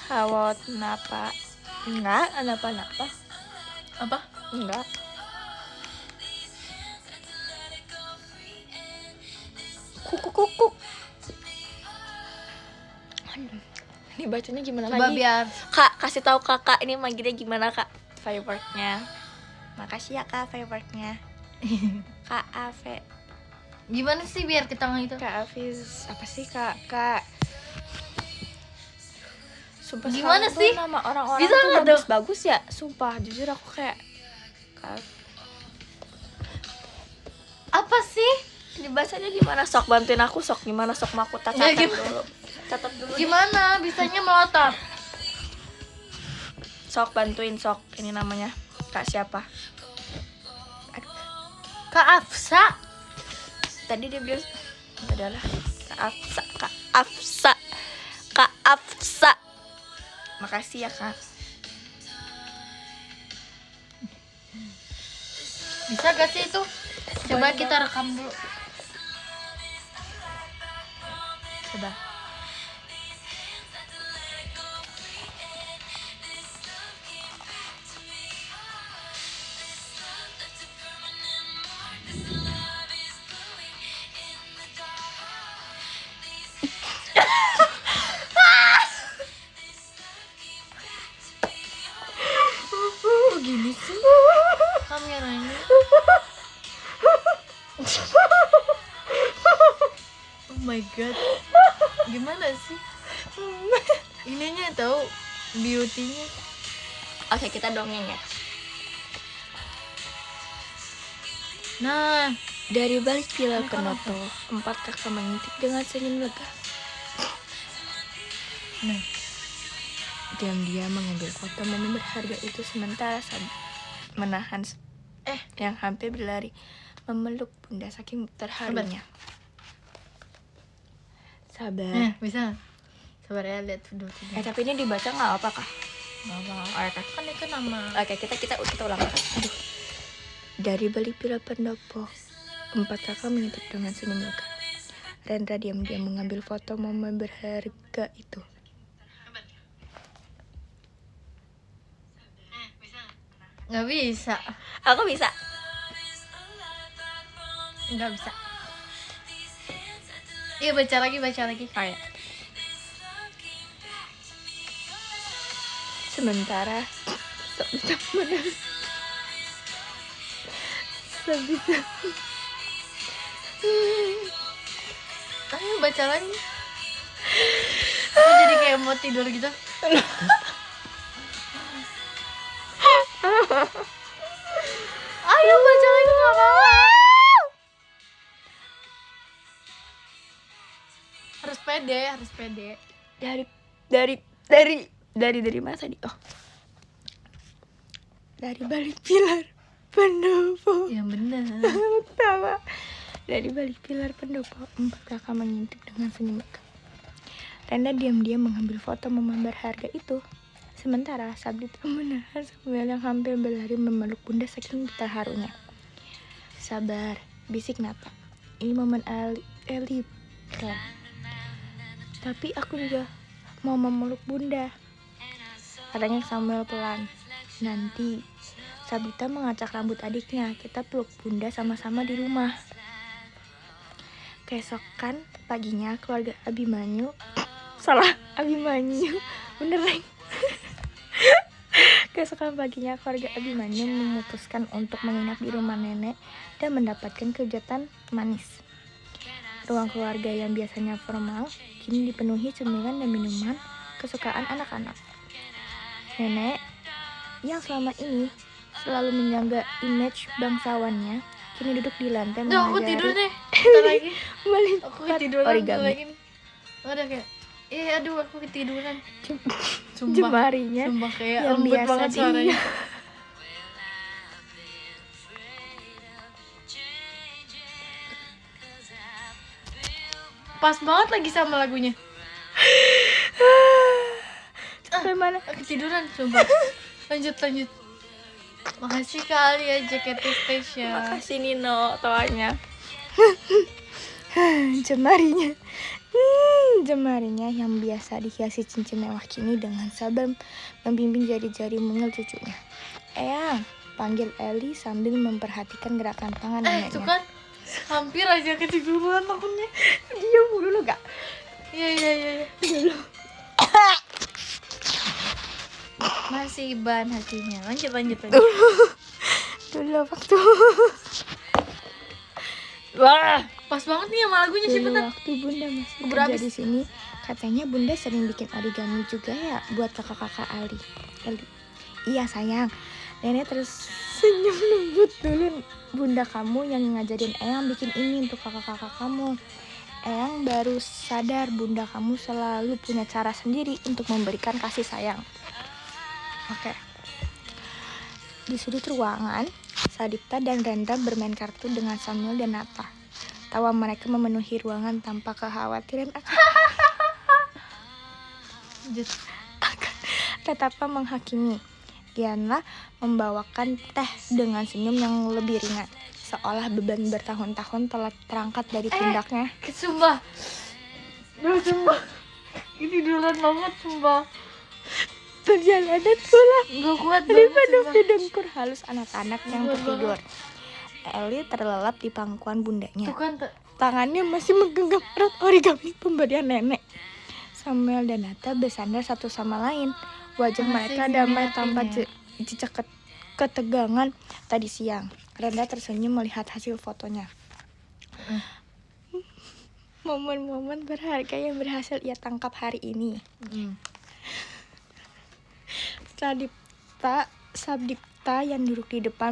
Hawat napa? Enggak, napa? Apa? Enggak. Kuk. Aduh. Ini bacanya gimana Coba lagi? biar Kak, kasih tahu kakak ini manggilnya gimana kak? Fireworknya. Makasih ya kak fireworknya. Kak Ave. gimana sih biar kita gitu. Kak Afiz. Apa sih kak? Sumpah Gimana sekarang sih? tuh nama orang-orang Bisa tuh nggak dong? bagus ya. Sumpah jujur aku kayak Apa sih? dibacanya gimana? Sok bantuin aku gimana sok mau aku catat Ya, dulu. Catat dulu. Gimana bisanya melotot? Sok bantuin ini namanya. Kak siapa? Kak Afsa. Tadi dia bilang adalah Kak Afsa. Makasih ya kak. Bisa gak sih itu? Coba kita rekam dulu. Coba. my god. Gimana sih? Ininya tahu beauty-nya. Oke, kita dongeng ya. Nah, Dari balik pilar penopel, 4 kakak mengintip dengan senyum lega. nah. Diam-diam mengambil foto momen berharga itu sementara menahan yang hampir berlari memeluk bunda saking terharunya. Sabar. Bisa. Sabar ya, lihat video. Tapi ini dibaca nggak apa kah? Nggak apa-apa. Kan itu nama. Oke, kita ulang. Aduh. Dari balik pilar pendopo, 4 kakak mengintip dengan senyum lega. Rendra diam-diam mengambil foto momen berharga itu. Nggak bisa. Aku bisa. Nggak bisa. Iya, baca lagi. Oh ya. Sementara sebisa Ayo baca lagi. Aku jadi kayak mau tidur gitu. Ayo baca lagi, nggak apa-apa. Harus pede. dari masa di dari balik pilar pendopo. Yang bener. Tawa. Dari balik pilar pendopo, 4 kakak mengintip dengan senyum lega. Renda diam-diam mengambil foto momen berharga itu. Sementara Sabrita menahan Samuel yang hampir berlari memeluk bunda saking terharunya. Sabar, bisik Nata. Ini momen Eli. Tapi aku juga mau memeluk bunda, katanya Samuel pelan. Nanti Sabrita mengacak rambut adiknya. Kita peluk bunda sama-sama di rumah. Keesokan paginya keluarga Abimanyu bener Reng. Keesokan paginya keluarga Abimanyu memutuskan untuk menginap di rumah nenek dan mendapatkan kegiatan manis. Ruang keluarga yang biasanya formal kini dipenuhi cemilan dan minuman kesukaan anak-anak. Nenek yang selama ini selalu menjaga image bangsawannya kini duduk di lantai Duh, aku mengajari tidur deh. Bentar lagi. melipat Aku ketiduran origami. lagi nih. Udah kayak aduh, aku ketiduran. Jemarinya Sumpah kayak yang lembut biasa banget suaranya. Pas banget lagi sama lagunya. Sampai mana? Ketiduran, sumpah. Lanjut. Makasih kali ya JKT spesial. Makasih Nino tawanya. Jemarinya yang biasa dihiasi cincin mewah kini dengan sabar membimbing jari-jari mungil cucunya. Eyang, panggil Eli sambil memperhatikan gerakan tangan neneknya. Itu kan hampir aja ketiduran aku nih. Diam dulu gak? Iya. Dulu. Masih ban hatinya. Lanjut. Dulu waktu. Wah, Pas banget nih sama lagunya sih, dulu bener. waktu bunda masih Udah kerja habis. di sini, katanya bunda sering bikin origami juga ya buat kakak-kakak Eli. Iya sayang. Nenek terus senyum lembut. Dulu bunda kamu yang ngajarin Eyang bikin ini untuk kakak-kakak kamu. Eyang baru sadar bunda kamu selalu punya cara sendiri untuk memberikan kasih sayang. Oke. Di sudut ruangan, Sadipta dan Rendra bermain kartu dengan Samuel dan Nata. Tawa mereka memenuhi ruangan tanpa kekhawatiran akan Ratapa menghakimi. Gianla membawakan teh dengan senyum yang lebih ringan, seolah beban bertahun-tahun telah terangkat dari pundaknya. Sumpah. Ini duluan banget, sumpah. Perjalanan pulang Gak kuat daripada banget, mendengkur halus anak-anak yang Kuat tertidur. Eli terlelap di pangkuan bundanya. Tuh kan, Tangannya masih menggenggam erat origami pemberian nenek. Samuel dan Nata bersandar satu sama lain. Wajah Masih mereka damai gini tanpa hatinya. jejak ketegangan tadi siang. Renda tersenyum melihat hasil fotonya. Momen-momen berharga yang berhasil ia tangkap hari ini. Sabdipta yang duduk di depan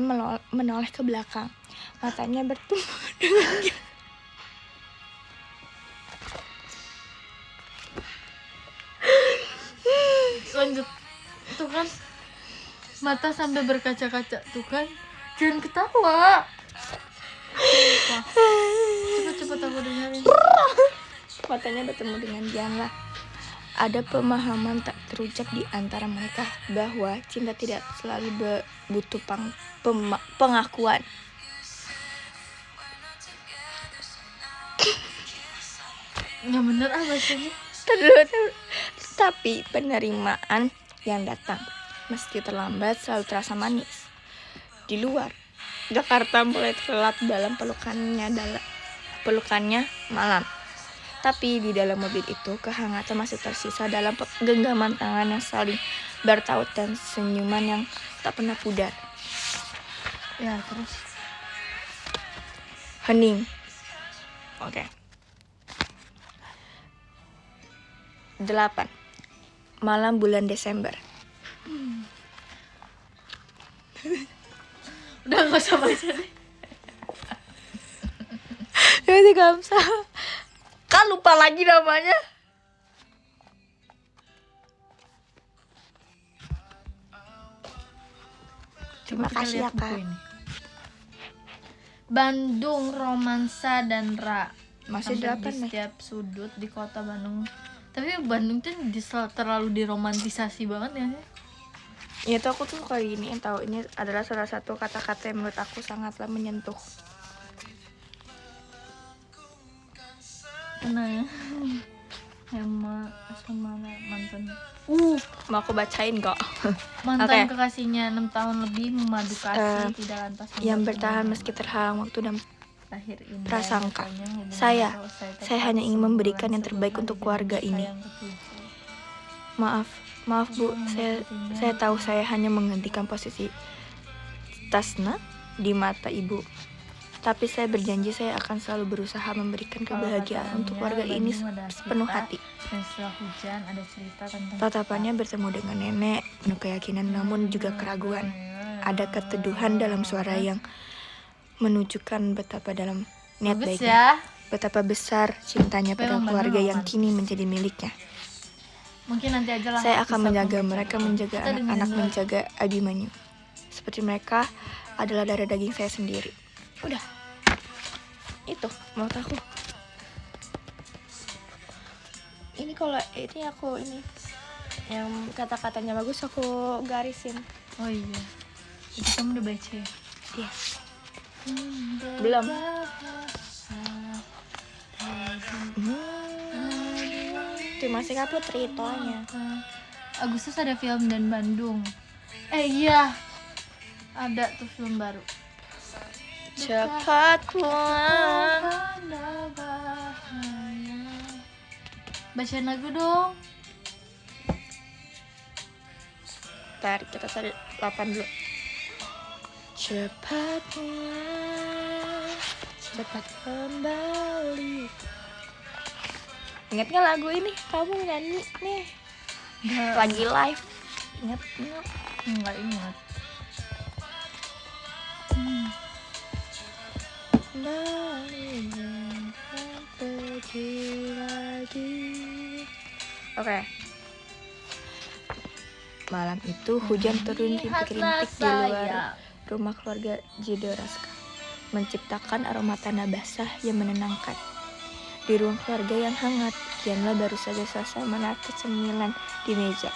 menoleh ke belakang. Matanya bertemu dengan Lanjut. Tuh kan, mata sampai berkaca-kaca. Tuh kan, jangan ketawa. Cepet-cepet aku dengerin. Matanya bertemu dengan Gianla. Ada pemahaman tak terucap di antara mereka bahwa cinta tidak selalu butuh pengakuan. Nggak bener bahasanya. Tapi penerimaan yang datang, meski terlambat, selalu terasa manis. Di luar, Jakarta mulai terlelap dalam pelukannya malam. Tapi di dalam mobil itu, kehangatan masih tersisa dalam genggaman tangan yang saling bertaut dan senyuman yang tak pernah pudar. Ya, terus Hening. Oke. 8. Malam bulan Desember. udah nggak usah baca deh. Jadi Kamsa. Kan lupa lagi namanya. Terima Coba kita kasih ya lihat buku Kak. ini. Bandung Romansa dan Ra. Masih Hampir 8 di nih. setiap sudut di kota Bandung. Tapi Bandung tuh terlalu diromantisasi banget ya sih? Ya tuh aku tuh kali ini yang tahu ini adalah salah satu kata-kata yang menurut aku sangatlah menyentuh. Nah ya. Sama mantan. Mau aku bacain kok. Mantan Oke. kekasihnya 6 tahun lebih memadu kasih tidak lantas Yang membuat bertahan hubungan meski terhalang waktu dan lahir indah. prasangka. Nyatanya hubungan Saya usai tepat hanya ingin sebulan memberikan yang sebelum terbaik hari untuk jadi keluarga ini. sayang ketujuh. Maaf Bu, saya tahu saya hanya menggantikan posisi Tasna di mata Ibu. Tapi saya berjanji saya akan selalu berusaha memberikan kebahagiaan untuk keluarga ini sepenuh hati. Dan setelah hujan ada cerita tentang Tatapannya bertemu dengan nenek, penuh keyakinan namun juga keraguan. Ada keteduhan dalam suara yang menunjukkan betapa dalam niat bagus baiknya. ya. Betapa besar cintanya pada Memang keluarga benar, yang Wan. kini menjadi miliknya. Mungkin nanti aja lah. Saya akan bisa menjaga membaca mereka, itu. menjaga Kita dengerin anak-anak, dulu. menjaga Abimanyu. Seperti mereka adalah darah daging saya sendiri. Udah. Itu menurut aku. Ini kalau ini aku ini yang kata-katanya bagus aku garisin. Oh iya. Jadi kamu udah baca ya? Iya. Belum. Terima kasih Kak Putri toanya. Agustus ada film dan Bandung. Iya. Ada tuh film baru. Cepat pulang. Bacain lagu dong. Ntar kita cari 8 dulu. Cepat pulang, cepat kembali. Ingat nggak lagu ini? Kamu nyanyi nih. Lagi live. Ingat nggak? Enggak ingat. Kembali pergi lagi. Oke. Malam itu hujan turun rintik-rintik di luar rumah keluarga Jidoraska, menciptakan aroma tanah basah yang menenangkan. Di ruang keluarga yang hangat, Gianla baru saja selesai menata cemilan di meja.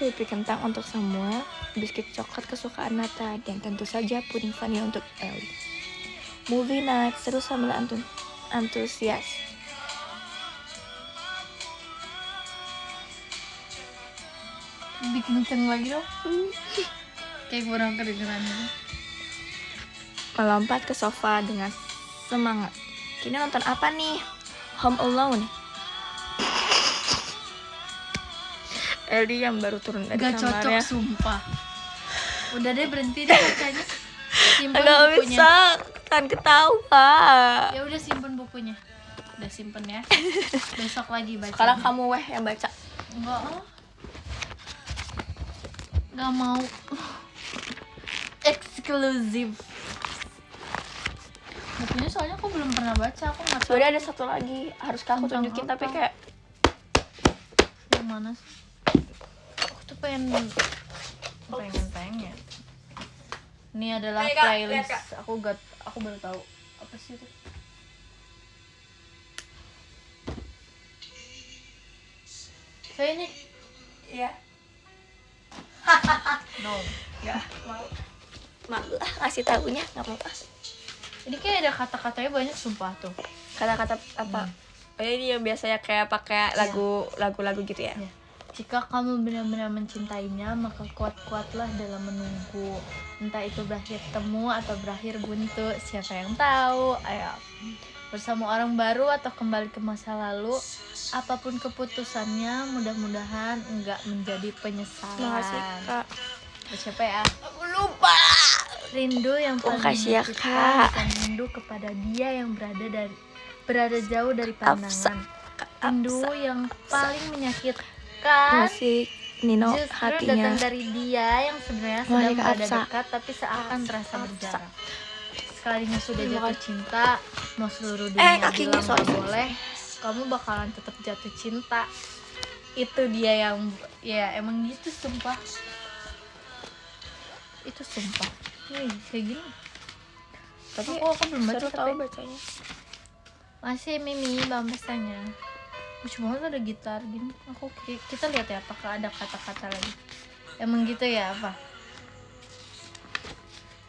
Keripik kentang untuk semua, biskuit coklat kesukaan Nata, dan tentu saja puding vanila untuk Ellie. Movie night seru sambil antusias. Bikin kenceng lagi dong. Kayak kurang kedengeran gitu. Melompat ke sofa dengan semangat. Kini nonton apa nih? Home Alone. Ellie yang baru turun dari Gak cocok kamarnya. sumpah. Udah deh berhenti deh bacanya. Simpen Gak bukunya. bisa, kan ketawa. Ya udah simpen bukunya. Udah simpen ya. Besok lagi baca. Sekarang kamu yang baca. Enggak ah. Nggak mau. Eksklusif. Bukunya soalnya aku belum pernah baca, aku nggak tahu. Udah ada satu lagi, harus aku Tentang tunjukin apa? tapi kayak Yang mana sih? Aku tuh pengen. Ini adalah Ayo, Kak, playlist. lihat, Kak. Aku baru tahu apa sih itu. Kayak ini. iya. No. Enggak mau. Malu lah ngasih tahunya, enggak mau. Ini kayak ada kata-katanya banyak sumpah tuh. Kata-kata apa? Oh, ini yang biasanya kayak pakai lagu-lagu gitu ya. Ya. Jika kamu benar-benar mencintainya, maka kuat-kuatlah dalam menunggu. Entah itu berakhir temu atau berakhir buntu, siapa yang tahu. Ayo, bersama orang baru atau kembali ke masa lalu, apapun keputusannya, mudah-mudahan enggak menjadi penyesalan. Makasih, Kak. Siapa ya? Aku lupa. Rindu yang paling Makasih ya, menyakitkan Kak. bukan rindu kepada dia yang berada jauh dari pandangan. Rindu yang paling menyakitkan Musik Nino justru hatinya. datang dari dia yang sebenarnya sedang Malika berada Absa. dekat tapi seakan terasa Absa. berjarak. Sekalinya sudah Terima jatuh kasih. cinta, mau seluruh dunia kakinya, bilang sorry, gak sorry. boleh, kamu bakalan tetap jatuh cinta. Itu dia yang ya emang gitu sumpah. Itu sumpah. Nih kayak gini. Tapi Aku belum baca seru tapi tahu bacanya. masih Mimi bahasanya. Lucu banget ada gitar gini. Kita lihat ya apakah ada kata-kata lagi. Emang gitu ya apa?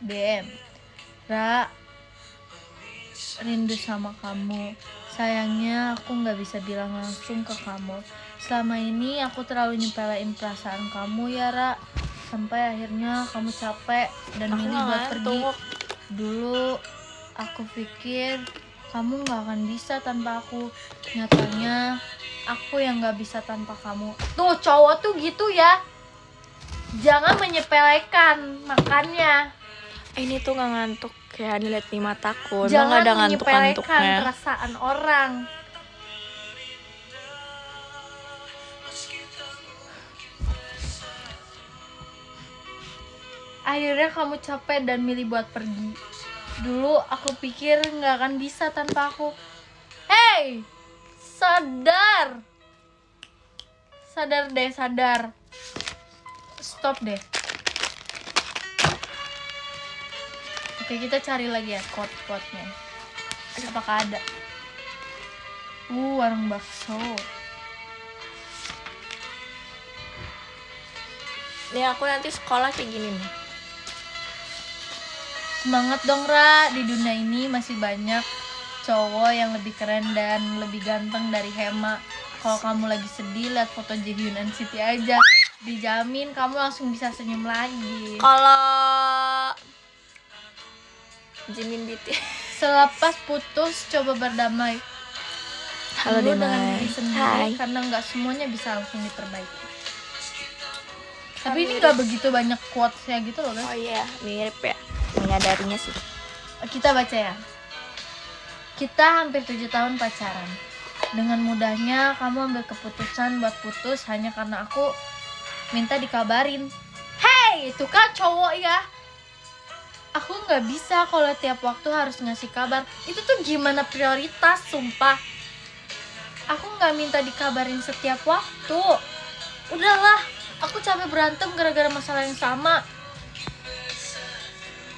BM. Ra, rindu sama kamu. Sayangnya aku nggak bisa bilang langsung ke kamu. Selama ini aku terlalu nyepelein perasaan kamu ya Ra. Sampai akhirnya kamu capek dan Aku milih buat pergi. ngantuk. Dulu aku pikir kamu gak akan bisa tanpa aku. Nyatanya aku yang gak bisa tanpa kamu. Tuh cowok tuh gitu ya. Jangan menyepelekan makannya. Ini tuh nggak ngantuk kayak dilihat di mataku. Emang Jangan nggak ada menyepelekan ngantuk-ngantuknya. perasaan orang. Akhirnya kamu capek dan milih buat pergi. Dulu aku pikir gak akan bisa tanpa aku. Hey, sadar. Sadar deh, sadar. Stop deh. Oke, kita cari lagi ya quote-quote-nya. Apakah ada? Warung bakso. Nih aku nanti sekolah kayak gini nih. Semangat dong Ra, di dunia ini masih banyak cowok yang lebih keren dan lebih ganteng dari Hema. Kalau kamu lagi sedih, lihat foto Jihyun NCT aja. Dijamin kamu langsung bisa senyum lagi. Kalau Jimin BTS. Selepas putus, coba berdamai. Halo Dulu dengan Demai. diri sendiri, Hai. karena nggak semuanya bisa langsung diperbaiki. Tapi ini nggak begitu banyak quotes-nya gitu loh Oh guys. iya, mirip ya. Menyadarinya sih. Kita baca ya. Kita hampir 7 tahun pacaran. Dengan mudahnya kamu ambil keputusan buat putus hanya karena aku minta dikabarin. Hey, itu kan cowok ya. Aku nggak bisa kalau tiap waktu harus ngasih kabar. Itu tuh gimana prioritas, sumpah. Aku nggak minta dikabarin setiap waktu. Udahlah, aku capek berantem gara-gara masalah yang sama.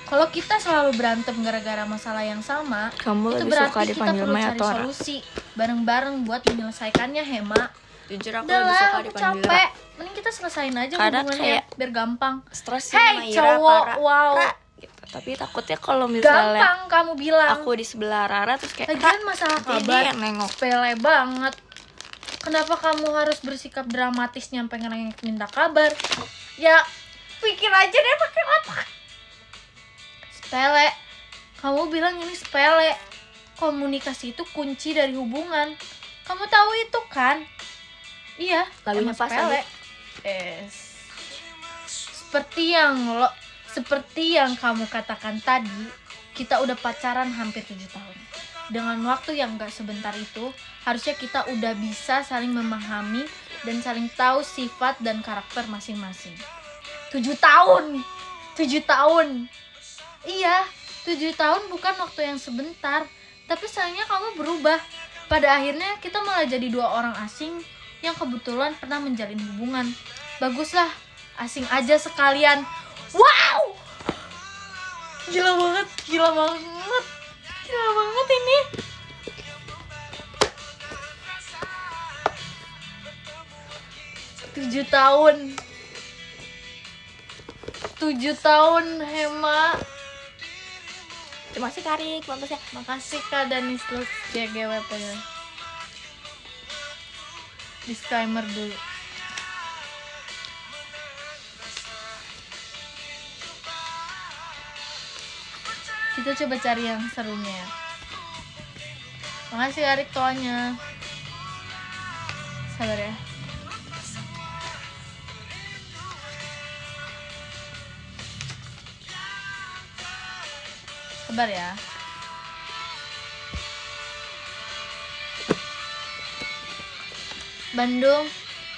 Kalau kita selalu berantem gara-gara masalah yang sama, Kamu itu lebih berarti suka kita dipanggil perlu Mai cari atau Ra? solusi bareng-bareng buat menyelesaikannya, Hema. Jujur aku lebih Udahlah, suka aku dipanggil capek. Ra. Mending kita selesain aja Karena hubungannya kayak biar gampang. Stres Hey, sama Ira cowok, apa Ra? wow. Ra, gitu. Tapi takutnya kalau misalnya Gampang kamu bilang. aku di sebelah Rara terus kayak Lagian masalah nanti kabar dia yang nengok. sepele banget. Kenapa kamu harus bersikap dramatis nyampe ngerengek minta kabar? Ya, pikir aja deh pakai otak. Sepele. Kamu bilang ini sepele. Komunikasi itu kunci dari hubungan. Kamu tahu itu kan? Iya, Lagunya emang pas sepele. Seperti yang kamu katakan tadi, kita udah pacaran hampir 7 tahun. dengan waktu yang gak sebentar itu, harusnya kita udah bisa saling memahami dan saling tahu sifat dan karakter masing-masing. 7 tahun! 7 tahun! Iya, 7 tahun bukan waktu yang sebentar, tapi sayangnya kamu berubah. Pada akhirnya kita malah jadi 2 orang asing yang kebetulan pernah menjalin hubungan. Baguslah, asing aja sekalian. Wow! Gila banget, gila banget. Gila banget ini. Tujuh tahun 7 tahun, Hema. Terima kasih Karik, mampus ya. Makasih Kak Danislut GGWP ya. Disclaimer dulu. Kita coba cari yang serunya ya. Makasih Karik toanya. Sabar ya. Sabar ya. Bandung,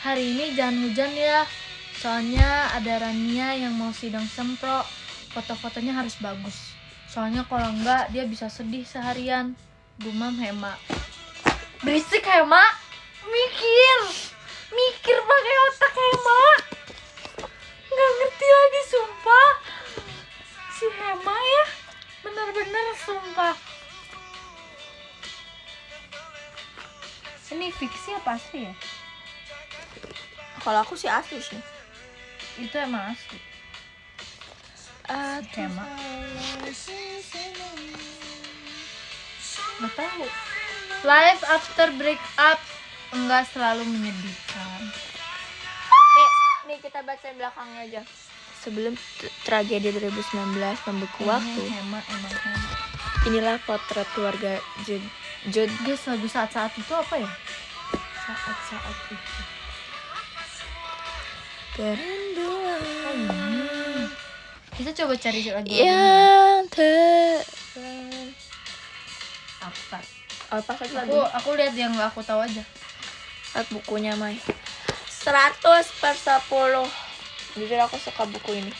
hari ini jangan hujan ya. Soalnya ada Rania yang mau sidang sempro. Foto-fotonya harus bagus. Soalnya kalau enggak dia bisa sedih seharian. Gumam Hema. Berisik Hema. Mikir pakai otak Hema. Nggak ngerti lagi sumpah. Si Hema ya. Bener-bener sumpah. Ini fiksi apa asli ya? Kalau aku sih asli sih. Itu emang asli. Hema. Nggak tahu. Life after breakup enggak selalu menyedihkan. Nih kita baca belakangnya aja. Sebelum tragedi 2019 membeku waktu, Hema. inilah potret keluarga Jod. Guys, lagu saat-saat itu apa ya? Saat-saat itu. Kerinduan Oh ini. Kita coba cari lagu yang apa? apa satu lagu? Aku lihat yang nggak aku tahu aja. Lihat bukunya Mai. 100/10. Jujur aku suka buku ini.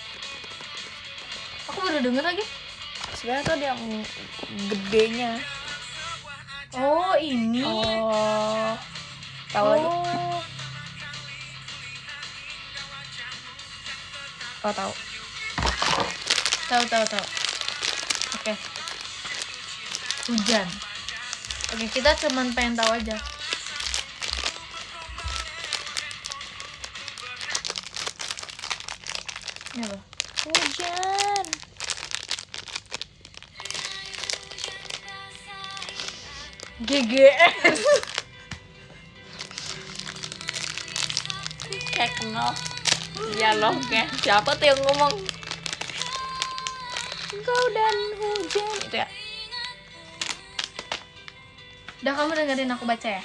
Aku baru denger lagi. Sebenarnya tuh yang gedenya. Oh ini. Oh. Tahu lagi? Oh tahu. Tahu. Oke. Hujan. Oke, kita cuman pengen tahu aja. Ini apa? Hujan. GGS. Kayak kenal dialognya. Siapa tuh yang ngomong? Engkau dan hujan itu ya. Udah kamu dengerin aku baca ya?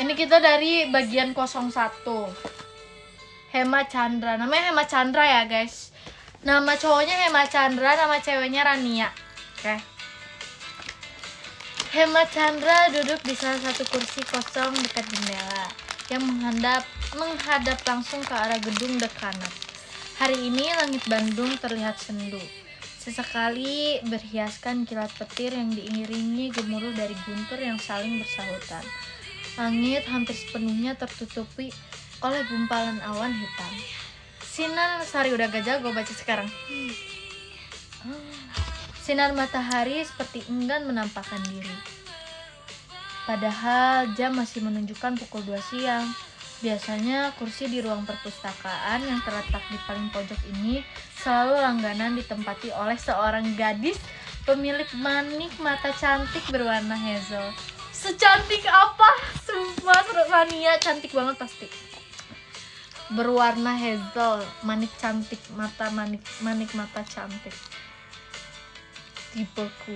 Ini kita dari bagian 01. Hema Chandra. Namanya Hema Chandra ya guys. Nama cowoknya Hema Chandra, nama ceweknya Rania. Oke. Hema Chandra duduk di salah satu kursi kosong dekat jendela yang menghadap langsung ke arah gedung dekanat. Hari ini langit Bandung terlihat sendu. Sesekali berhiaskan kilat petir yang diiringi gemuruh dari guntur yang saling bersahutan. Langit hampir sepenuhnya tertutupi oleh gumpalan awan hitam. Udah gak jago baca sekarang. Sinar matahari seperti enggan menampakkan diri. Padahal jam masih menunjukkan pukul 2 siang. Biasanya kursi di ruang perpustakaan yang terletak di paling pojok ini selalu langganan ditempati oleh seorang gadis pemilik manik mata cantik berwarna hazel. Secantik apa? Sumpah Rania cantik banget pasti. Berwarna hazel, manik cantik, manik mata cantik. Tipeku.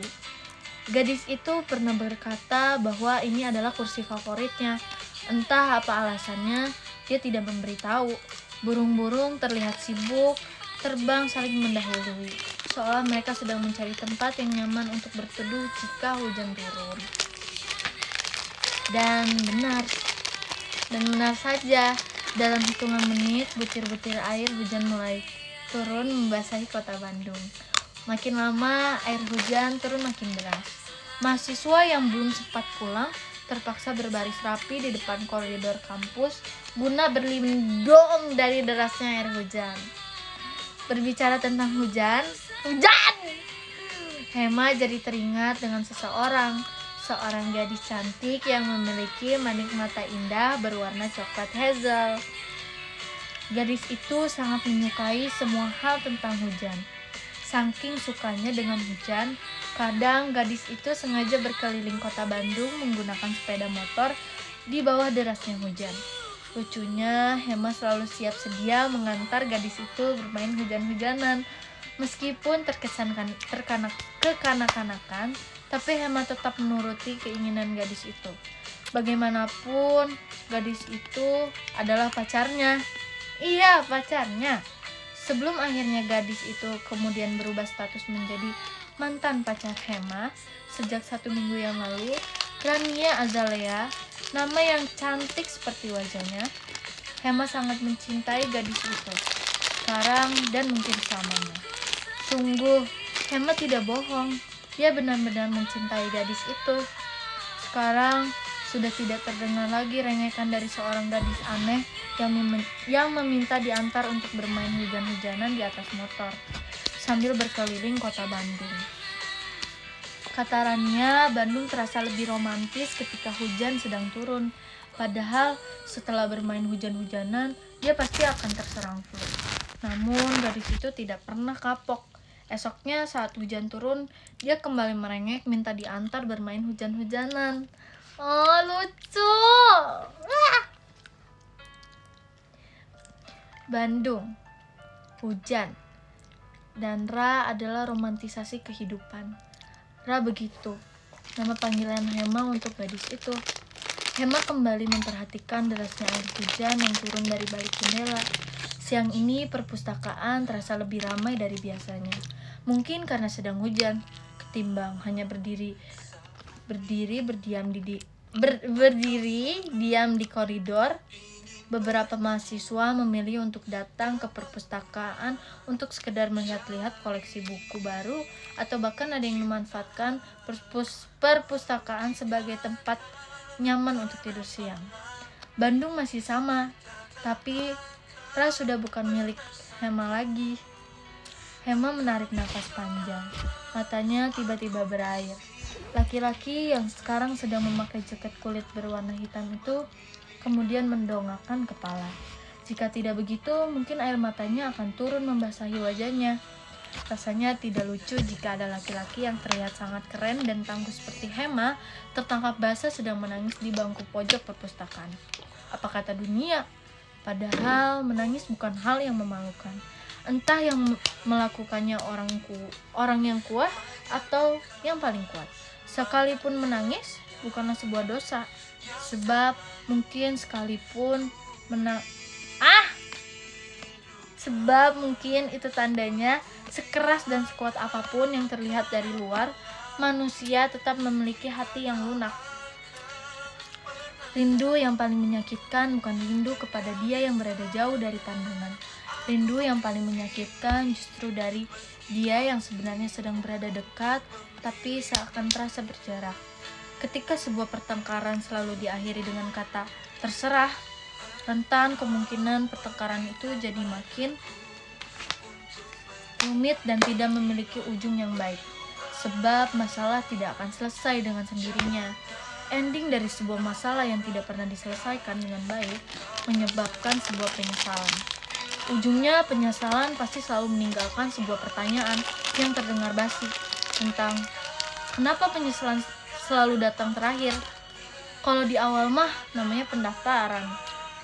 Gadis itu pernah berkata bahwa ini adalah kursi favoritnya. Entah apa alasannya, dia tidak memberitahu. Burung-burung terlihat sibuk, terbang saling mendahului. seolah mereka sedang mencari tempat yang nyaman untuk berteduh jika hujan turun. Dan benar saja, dalam hitungan menit butir-butir air hujan mulai turun membasahi kota Bandung. Makin lama air hujan turun makin deras. Mahasiswa yang belum sempat pulang terpaksa berbaris rapi di depan koridor kampus guna berlindung dari derasnya air hujan. Berbicara tentang hujan, Hema jadi teringat dengan seorang gadis cantik yang memiliki manik mata indah berwarna coklat hazel. Gadis itu sangat menyukai semua hal tentang hujan. Saking sukanya dengan hujan, kadang gadis itu sengaja berkeliling kota Bandung menggunakan sepeda motor di bawah derasnya hujan. Lucunya, Hema selalu siap sedia mengantar gadis itu bermain hujan-hujanan. Meskipun kekanak-kanakan, tapi Hema tetap menuruti keinginan gadis itu. Bagaimanapun, gadis itu adalah pacarnya. Iya, pacarnya. Sebelum akhirnya gadis itu kemudian berubah status menjadi mantan pacar Hema sejak 1 minggu yang lalu, Rania Azalea, nama yang cantik seperti wajahnya, Hema sangat mencintai gadis itu, sekarang dan mungkin selamanya. Sungguh, Hema tidak bohong, dia benar-benar mencintai gadis itu. Sekarang, sudah tidak terdengar lagi rengekan dari seorang gadis aneh yang meminta diantar untuk bermain hujan-hujanan di atas motor sambil berkeliling kota Bandung. Kata Rania, Bandung terasa lebih romantis ketika hujan sedang turun. Padahal setelah bermain hujan-hujanan, dia pasti akan terserang flu. Namun gadis itu tidak pernah kapok. Esoknya saat hujan turun, dia kembali merengek minta diantar bermain hujan-hujanan. Oh, lucu. Bandung, hujan, dan Ra adalah romantisasi kehidupan. Ra begitu, nama panggilan Hema untuk gadis itu. Hema kembali memperhatikan derasnya air hujan yang turun dari balik jendela. Siang ini perpustakaan terasa lebih ramai dari biasanya. Mungkin karena sedang hujan, ketimbang hanya berdiri diam di koridor. Beberapa mahasiswa memilih untuk datang ke perpustakaan untuk sekedar melihat-lihat koleksi buku baru, atau bahkan ada yang memanfaatkan perpustakaan sebagai tempat nyaman untuk tidur siang. Bandung masih sama, tapi Ra sudah bukan milik Hema lagi. Hema menarik nafas panjang, matanya tiba-tiba berair. Laki-laki yang sekarang sedang memakai jaket kulit berwarna hitam itu kemudian mendongakkan kepala. Jika tidak begitu, mungkin air matanya akan turun membasahi wajahnya. Rasanya tidak lucu jika ada laki-laki yang terlihat sangat keren dan tangguh seperti Hema tertangkap basah sedang menangis di bangku pojok perpustakaan. Apa kata dunia? Padahal menangis bukan hal yang memalukan. Entah yang melakukannya orang yang kuat atau yang paling kuat. Sekalipun menangis bukanlah sebuah dosa. Sebab mungkin itu tandanya sekeras dan sekuat apapun yang terlihat dari luar, manusia tetap memiliki hati yang lunak. Rindu yang paling menyakitkan bukan rindu kepada dia yang berada jauh dari pandangan. Rindu yang paling menyakitkan justru dari dia yang sebenarnya sedang berada dekat, tapi seakan terasa berjarak. Ketika sebuah pertengkaran selalu diakhiri dengan kata terserah, rentan kemungkinan pertengkaran itu jadi makin rumit dan tidak memiliki ujung yang baik. Sebab masalah tidak akan selesai dengan sendirinya. Ending dari sebuah masalah yang tidak pernah diselesaikan dengan baik menyebabkan sebuah penyesalan. Ujungnya penyesalan pasti selalu meninggalkan sebuah pertanyaan yang terdengar basi tentang kenapa penyesalan selalu datang terakhir. Kalau di awal mah namanya pendaftaran.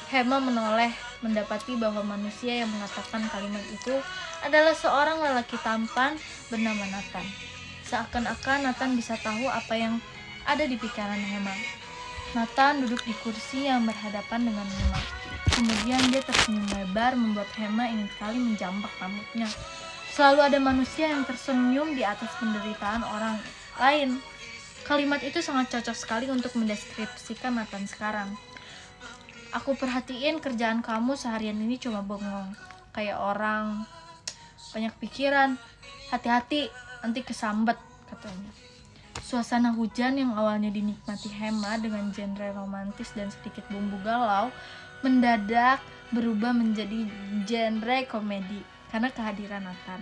Hema menoleh mendapati bahwa manusia yang mengatakan kalimat itu adalah seorang lelaki tampan bernama Nathan. Seakan-akan Nathan bisa tahu apa yang ada di pikiran Hema. Nathan duduk di kursi yang berhadapan dengan Hema. Kemudian dia tersenyum lebar membuat Hema ingin sekali menjambak rambutnya. Selalu ada manusia yang tersenyum di atas penderitaan orang lain. Kalimat itu sangat cocok sekali untuk mendeskripsikan Nathan sekarang. Aku perhatiin kerjaan kamu seharian ini cuma bengong, kayak orang banyak pikiran. Hati-hati, nanti kesambet, katanya. Suasana hujan yang awalnya dinikmati Hema dengan genre romantis dan sedikit bumbu galau, mendadak berubah menjadi genre komedi karena kehadiran Nathan.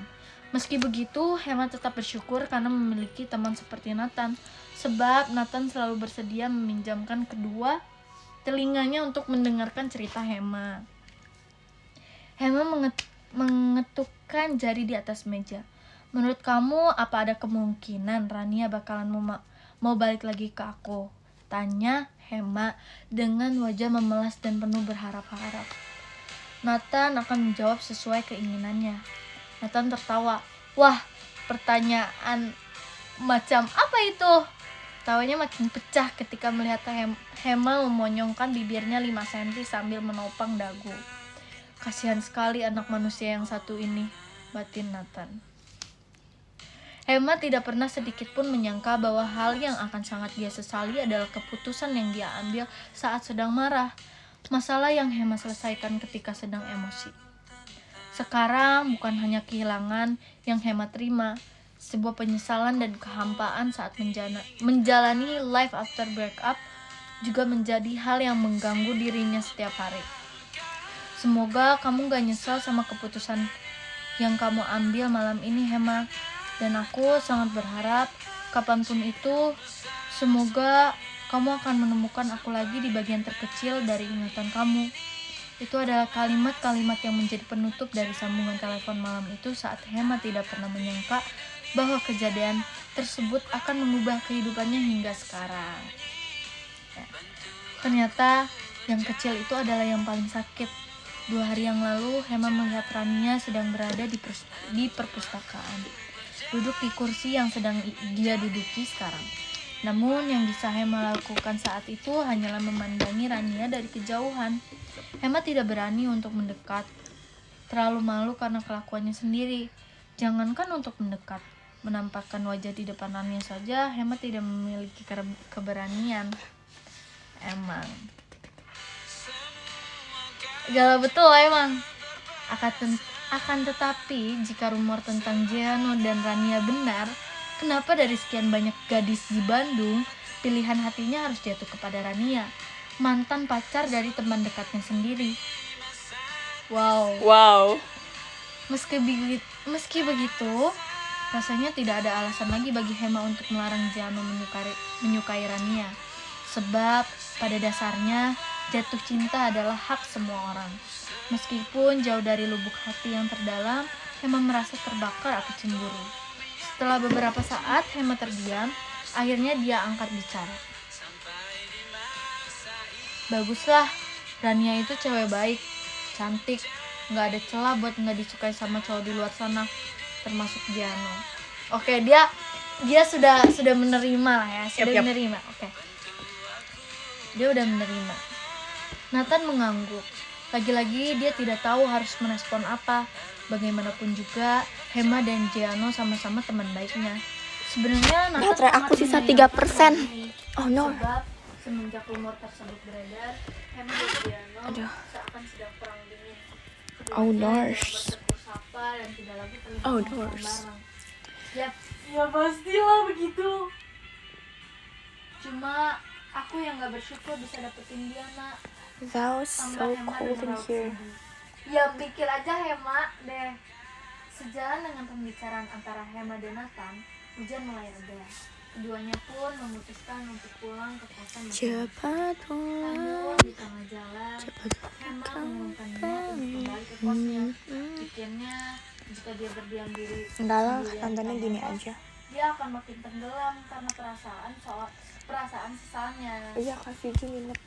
Meski begitu, Hema tetap bersyukur karena memiliki teman seperti Nathan, sebab Nathan selalu bersedia meminjamkan kedua telinganya untuk mendengarkan cerita Hema. Hema mengetukkan jari di atas meja. Menurut kamu, apa ada kemungkinan Rania bakalan mau balik lagi ke aku? Tanya Hema dengan wajah memelas dan penuh berharap-harap. Nathan akan menjawab sesuai keinginannya. Nathan tertawa. Wah, pertanyaan macam apa itu? Tawanya makin pecah ketika melihat Hema memonyongkan bibirnya 5 cm sambil menopang dagu. Kasihan sekali anak manusia yang satu ini, batin Nathan. Hema tidak pernah sedikit pun menyangka bahwa hal yang akan sangat dia sesali adalah keputusan yang dia ambil saat sedang marah. Masalah yang Hema selesaikan ketika sedang emosi. Sekarang bukan hanya kehilangan yang Hema terima, sebuah penyesalan dan kehampaan saat menjalani life after breakup juga menjadi hal yang mengganggu dirinya setiap hari. Semoga kamu gak nyesal sama keputusan yang kamu ambil malam ini, Hema. Dan aku sangat berharap kapanpun itu, semoga kamu akan menemukan aku lagi di bagian terkecil dari ingatan kamu. Itu adalah kalimat-kalimat yang menjadi penutup dari sambungan telepon malam itu saat Hema tidak pernah menyangka bahwa kejadian tersebut akan mengubah kehidupannya hingga sekarang. Ya. Ternyata yang kecil itu adalah yang paling sakit. 2 hari yang lalu, Hema melihat Rania sedang berada di perpustakaan. Duduk di kursi yang sedang dia duduki sekarang. Namun yang bisa Hema lakukan saat itu hanyalah memandangi Rania dari kejauhan. Hema tidak berani untuk mendekat, terlalu malu karena kelakuannya sendiri. Jangankan untuk mendekat, menampakkan wajah di depan Rania saja Hema tidak memiliki keberanian. Emang galau betul emang. Akan tetapi, jika rumor tentang Jeano dan Rania benar, kenapa dari sekian banyak gadis di Bandung, pilihan hatinya harus jatuh kepada Rania, mantan pacar dari teman dekatnya sendiri? Wow. Meski begitu, rasanya tidak ada alasan lagi bagi Hema untuk melarang Jeano menyukai Rania. Sebab, pada dasarnya, jatuh cinta adalah hak semua orang. Meskipun jauh dari lubuk hati yang terdalam, Hema merasa terbakar api cemburu. Setelah beberapa saat Hema terdiam, akhirnya dia angkat bicara. Baguslah, Rania itu cewek baik, cantik, gak ada celah buat gak disukai sama cowok di luar sana, termasuk Jeano. Oke, dia sudah menerima lah ya, menerima. Oke. Dia udah menerima. Nathan mengangguk. Lagi-lagi dia tidak tahu harus merespon apa. Bagaimanapun juga, Hema dan Jeano sama-sama teman baiknya. Sebenarnya Nathan baterai aku sisa 3%. Oh no. Sebab semenjak rumor tersebut beredar, Hema dan Jeano seakan sedang perang dingin. Outdoors. Dan tidak lagi terlihat Outdoors. bareng. Ya pastilah begitu. Cuma aku yang gak bersyukur bisa dapetin dia, Nak. That was so cold in here. Ya pikir aja Hema deh. Sejalan dengan pembicaraan antara Hema dan Nathan, hujan mulai reda. Keduanya pun memutuskan untuk pulang ke kosan masing-masing. Cepat pulang. Namun di tengah jalan, Hema mengumumkan niat untuk kembali ke kosnya. Pikirnya jika dia berdiam diri Enggak lah, sendirian tantanya di gini kamar kos, aja. dia akan makin tenggelam karena perasaan sesalnya. Iya, kasih nginep.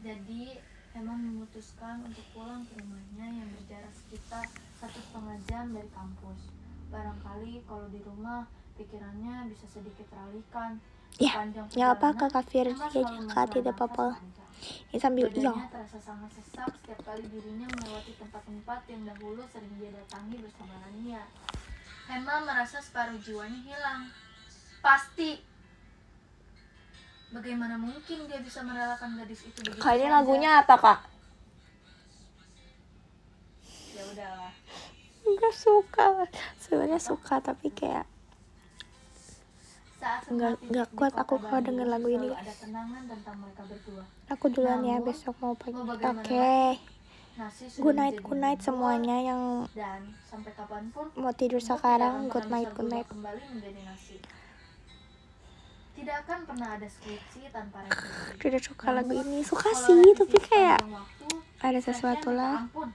Jadi Hema memutuskan untuk pulang ke rumahnya yang berjarak sekitar 1,5 jam dari kampus. Barangkali kalau di rumah pikirannya bisa sedikit teralihkan. Ya, Sepanjang nggak apa perjalanan, Kak Firzi Emma aja selalu Kak, menghela tidak nafas apa-apa. panjang. Ini sambil iya. Badannya terasa sangat sesak setiap kali dirinya melewati tempat-tempat yang dahulu sering dia datangi bersama Rania. Emma merasa separuh jiwanya hilang. Pasti. Bagaimana mungkin dia bisa merelakan gadis itu begitu Kak, ini saja? lagunya apa Kak? Ya udahlah. Enggak suka. Sebenarnya suka tapi kayak Saat Nggak semua titik kuat di aku kota kalau denger Bandung lagu ini. selalu ada kenangan tentang mereka berdua. aku duluan ya, Namun, besok mau pagi. mau bagaimana Oke. lagi? Nasi sudah Good night, menjadi good night bubur, semuanya yang dan sampai kapanpun mau tidur bubur tidak sekarang. akan Good pernah night, bisa good berubah night. kembali menjadi nasi. Tidak akan pernah ada skripsi tanpa revisi. Tidak suka Namun, lagu ini. Suka kalau sih, revisi tapi kayak sepanjang waktu, ada Sekian sesuatu minta lah. ampun,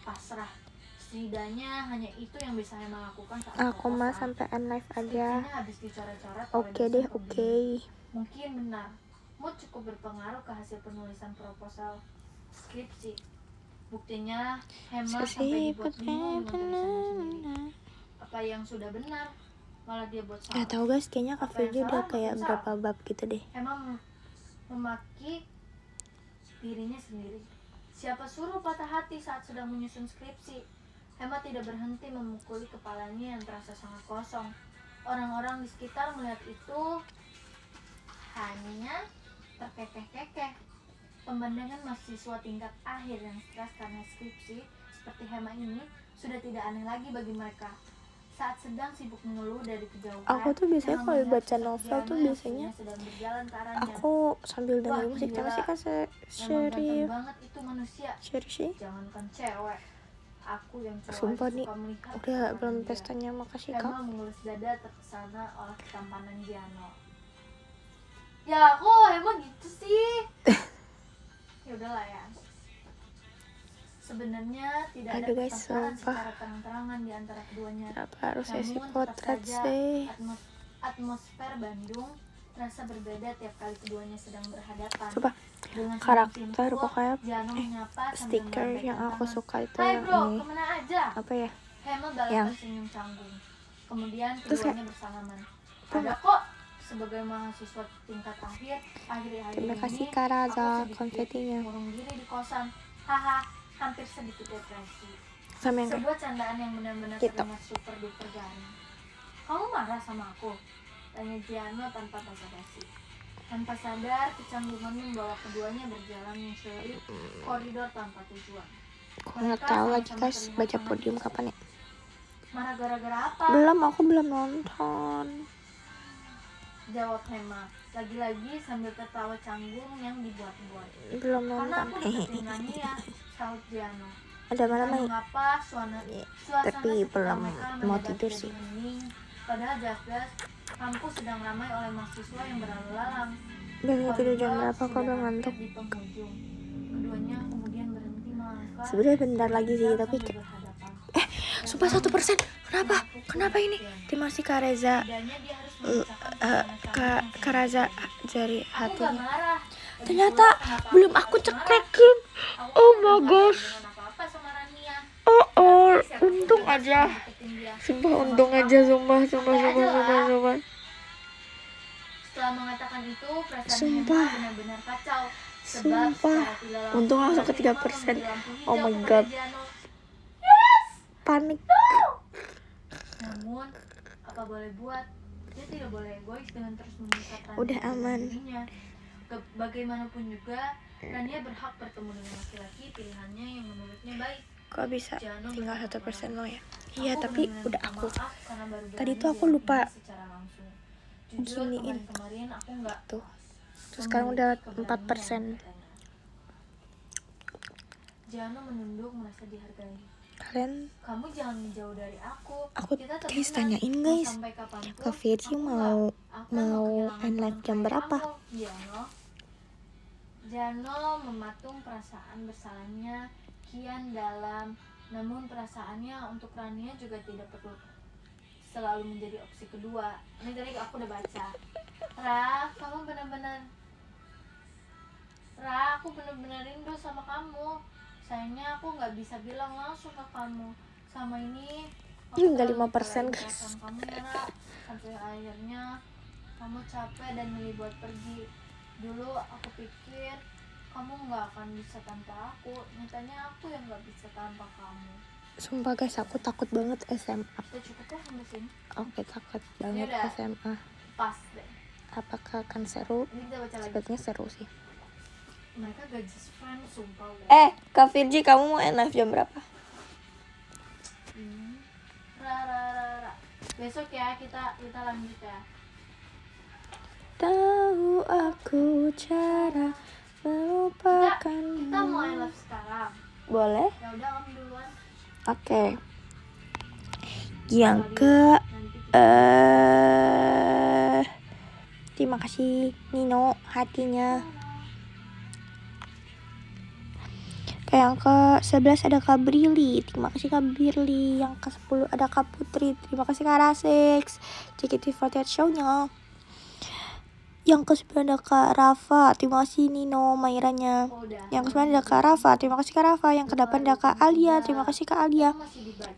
pasrah. Setidaknya hanya itu yang bisa Emma lakukan saat Aku mah proposal. sampai end live aja. Skripsinya habis dicoret-coret oleh Oke dosen deh, pembimbing. oke. Mungkin benar, mood cukup berpengaruh ke hasil penulisan proposal skripsi. Buktinya, Emma sampai dibuat bingung dengan tulisannya sendiri. Apa yang sudah benar, malah dia buat salah. Gak tau guys, kayaknya Kak Apa yang Firzi udah salah, kayak makin berapa bab gitu deh. Emma memaki dirinya sendiri. Siapa suruh patah hati saat sedang menyusun skripsi? Emma tidak berhenti memukuli kepalanya yang terasa sangat kosong. Orang-orang di sekitar melihat itu hanya terkekeh-kekeh. Pemandangan mahasiswa tingkat akhir yang stres karena skripsi seperti Emma ini sudah tidak aneh lagi bagi mereka. Saat sedang sibuk mengeluh dari kejauhan, Aku tuh biasanya Emma kalau melihat baca sosok novel Giano tuh yang biasanya sebenarnya sedang berjalan ke arahnya. aku sambil dengerin Wah, musik. gila. Tapi sih kan Emang ganteng Syarif. banget itu manusia. Syarif sih. Jangankan cewek, aku yang cowok Sumpah aja nih, suka melihat udah ketampanan belum dia. pestanya, makasih Kak. Emma mengelus dada terkesana oleh ketampanan Giano. Ya kok Emma gitu sih? Ya udahlah ya. Sebenarnya tidak ada Aduh guys, pertengkaran sumpah. secara terang-terangan di antara keduanya. Kenapa harus sesi Namun tetap potret saja sih? atmosfer Bandung terasa berbeda tiap kali keduanya sedang berhadapan. Coba Dengan karakter simpul, pokoknya Giano menyapa sambil stiker melambaikan yang aku tangan. suka itu Hai yang bro, ini. kemana aja? Apa ya? Emma balas Yang tersenyum canggung. Kemudian Terus keduanya bersalaman. Apa Ada kok. Sebagai mahasiswa tingkat akhir Terima ini, kasih Kak Raza aku sedikit konfetinya. mengurung diri di kosan. Haha, hampir sedikit depresi. Sama yang Sebuah candaan yang benar-benar Gitu. terdengar super duper garing. Kamu marah sama aku? Tanya Giano tanpa basa-basi. Tanpa sadar, kecanggungan membawa keduanya berjalan menyusuri koridor tanpa tujuan. aku nggak tahu lagi guys, baca podium kapan ya? Marah gara-gara apa? Aku belum nonton. Jawab Emma, lagi-lagi sambil tertawa canggung yang dibuat-buat. Belum Karena nonton. aku deketin Rania, sahut Giano. Ada mana Entah main? mengapa suasana tapi sekitar belum mereka mau mendadak tidur jadi sih. hening. Padahal jelas-jelas kampus sedang ramai oleh mahasiswa yang berlalu lalang. Biasanya tidur jam Koridor berapa? Kok sudah belum hampir ngantuk? di penghujung. Keduanya kemudian berhenti melangkah. Sebenarnya bentar lagi sih, berjalan tapi sambil berhadapan. sumpah 1%. Kenapa ini? Terima kasih Kak Reza. Setidaknya dia harus memecahkan Kak Reza jari Aku gak hatinya. marah. Ternyata belum aku cekrekin. Oh my gosh. Oh, untung aja. Sumpah untung aja, sumpah. Setelah mengatakan itu, perasaan Sumpah. Emma benar-benar kacau. Sumpah. secara tidak langsung Untung langsung ke hati Emma 3%. memberi lampu hijau Oh my kepada God. Giano. Panik. Namun, apa boleh buat, dia tidak boleh egois dengan terus meminta Udah aman. dirinya. Bagaimanapun juga, Rania berhak bertemu dengan laki-laki pilihannya yang menurutnya baik. Kok bisa Giano tinggal berkata 1% lo ya? Aku Iya, tapi benar-benar udah minta aku maaf karena baru tadi berani tuh aku bilang lupa ini secara langsung. Jujur, giniin. kemarin aku nggak tuh. Terus sekarang udah memiliki 4%. keberanian, katanya. Giano menunduk merasa dihargai. Kalian Kamu jangan menjauh dari aku. Aku Kita guys temenan. tanyain Mau guys, sampai kapanpun, Kak Firzi aku mau akan kehilangan end live teman jam kayak berapa? kamu, Giano mematung perasaan bersalahnya kian dalam, namun perasaannya untuk Rania juga tidak perlu selalu menjadi opsi kedua. Ini tadi aku udah baca. Kamu benar-benar aku benar-benar rindu sama kamu. Sayangnya aku nggak bisa bilang langsung ke kamu. Sama ini aku Nggak terlalu 5%, memperhatikan guys. kamu ya, Ra. Sampai akhirnya kamu capek dan milih buat pergi. Dulu aku pikir kamu nggak akan bisa tanpa aku. Nyatanya aku yang nggak bisa tanpa kamu. Sumpah guys, aku takut banget SMA. Kita cukup ya sampai sini. Oke, takut banget udah. SMA. Pas deh. Apakah akan seru? Ini kita baca lagi. Sepertinya seru sih. Mereka gak just friend, sumpah. Kak Virgi, kamu mau live jam berapa? Ra. Besok ya kita lanjut ya. Tahu aku cara melupakan. Kita mau live sekarang. Boleh? Ya udah, om duluan. Oke. Yang ke terima kasih Nino hatinya. Kayak yang ke 11 ada Kak Brili, terima kasih Kak Brili. Yang ke 10 ada Kak Putri, terima kasih Kak Rasix. JKT48 show-nya. Yang ke 9 ada Kak Rafa, terima kasih Nino Mairanya. Yang ke 9 ada Kak Rafa, terima kasih Kak Rafa. Yang ke 8 ada Kak Alia, terima kasih Kak Alia.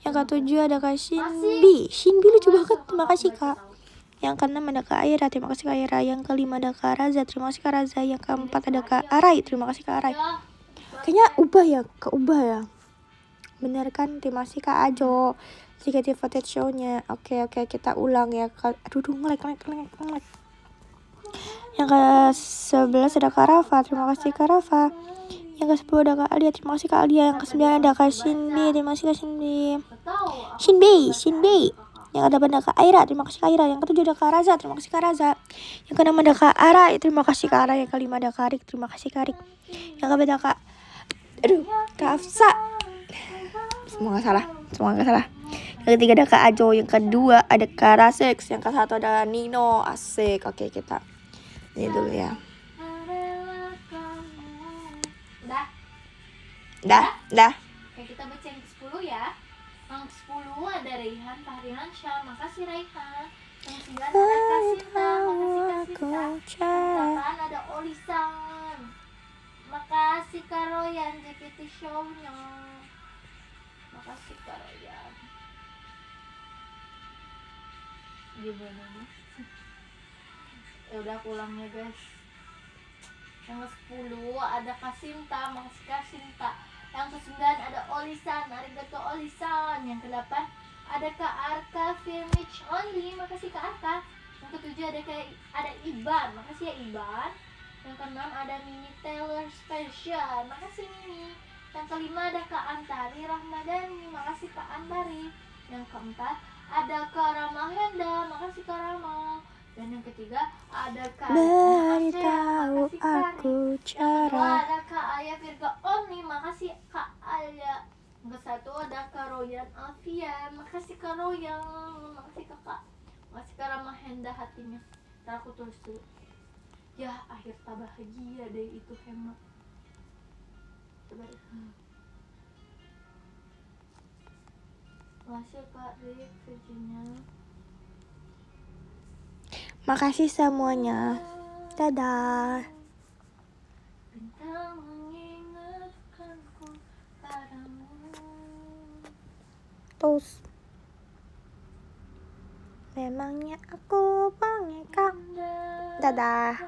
Yang ke 7 ada Kak Shinbi lucu banget, terima kasih Kak. Yang ke 6 ada Kak Aira, terima kasih Kak Aira. Yang ke 5 ada Kak Raza, terima kasih Kak Raza. Yang ke 4 ada Kak Arai, terima kasih Kak Arai. Kayaknya keubah ya. Bener kan? Terima kasih Kak Ajo. JKT48 show-nya. Oke, kita ulang ya. Aduh, ngelek. Yang ke 11 ada Kak Rafa, terima kasih Kak Rafa. Yang ke 10 ada Kak Alia, terima kasih Kak Alia. Yang ke 9 ada Kak Shinbi, terima kasih Kak Shinbi. Yang ke 8 ada Kak Aira, terima kasih Kak Aira. Yang ke 7 ada Kak Raza, terima kasih Kak Raza. Yang ke 6 ada Kak Arai, terima kasih Kak Arai. Yang ke 5 ada Kak Rik, terima kasih Kak Rik. Yang ke 4 ada Kak Afsa. Semoga gak salah. Yang ketiga ada Kak Ajo. Yang kedua ada Kak Rasix. Yang ke 1 ada Nino. Asik. Oke, kita ini dulu ya. Dah. Oke, kita baca yang ke-10 ya. Yang ke-10 ada Raihan Fahrihan Syah, makasih Raihan. Yang ke-9 ada Kasinta, makasih Kasinta. Yang ke-8 ada Olisan, makasih Kak Royan. JKT show-nya, makasih Kak Royan. Gimana nih? Ya udah, aku ulang ya guys. Yang ke-10 ada Kasinta, makasih Kasinta. Yang ke-9 ada Olisan, arigato Olisan. Yang ke-8 ada Kak Arka Filmich Only, makasih Kak Arka. Yang ke-7 ada Iban, makasih ya Iban. Yang ke-6 ada Mini Taylor Special, makasih Mini. Yang ke-5 ada Kak Antari Rahmadani, makasih Kak Antari. Yang ke-4 ada Kak Rama Henda, makasih Kak Rama. Dan yang ketiga ada Kak Beritahu aku cara. Ada Kak Aya Virga Omni, makasih Kak Aya. Yang ke-1 ada Kak Royan Alfian, makasih Kak Royan. Makasih Kakak. Makasih Kak Rama Henda hatinya. Ntar aku tulis dulu. Ya, akhir tak bahagia deh itu hemat. Coba deh. Makasih Kak Rick, Virginia. Makasih semuanya. Dadah. Bintang mengingatkanku padamu. Terus. Memangnya aku pengekang. Dadah.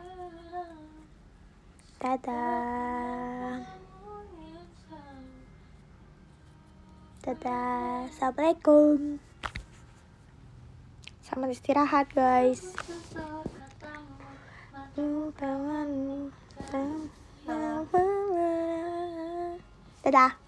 Assalamualaikum. Selamat istirahat guys. Dadah.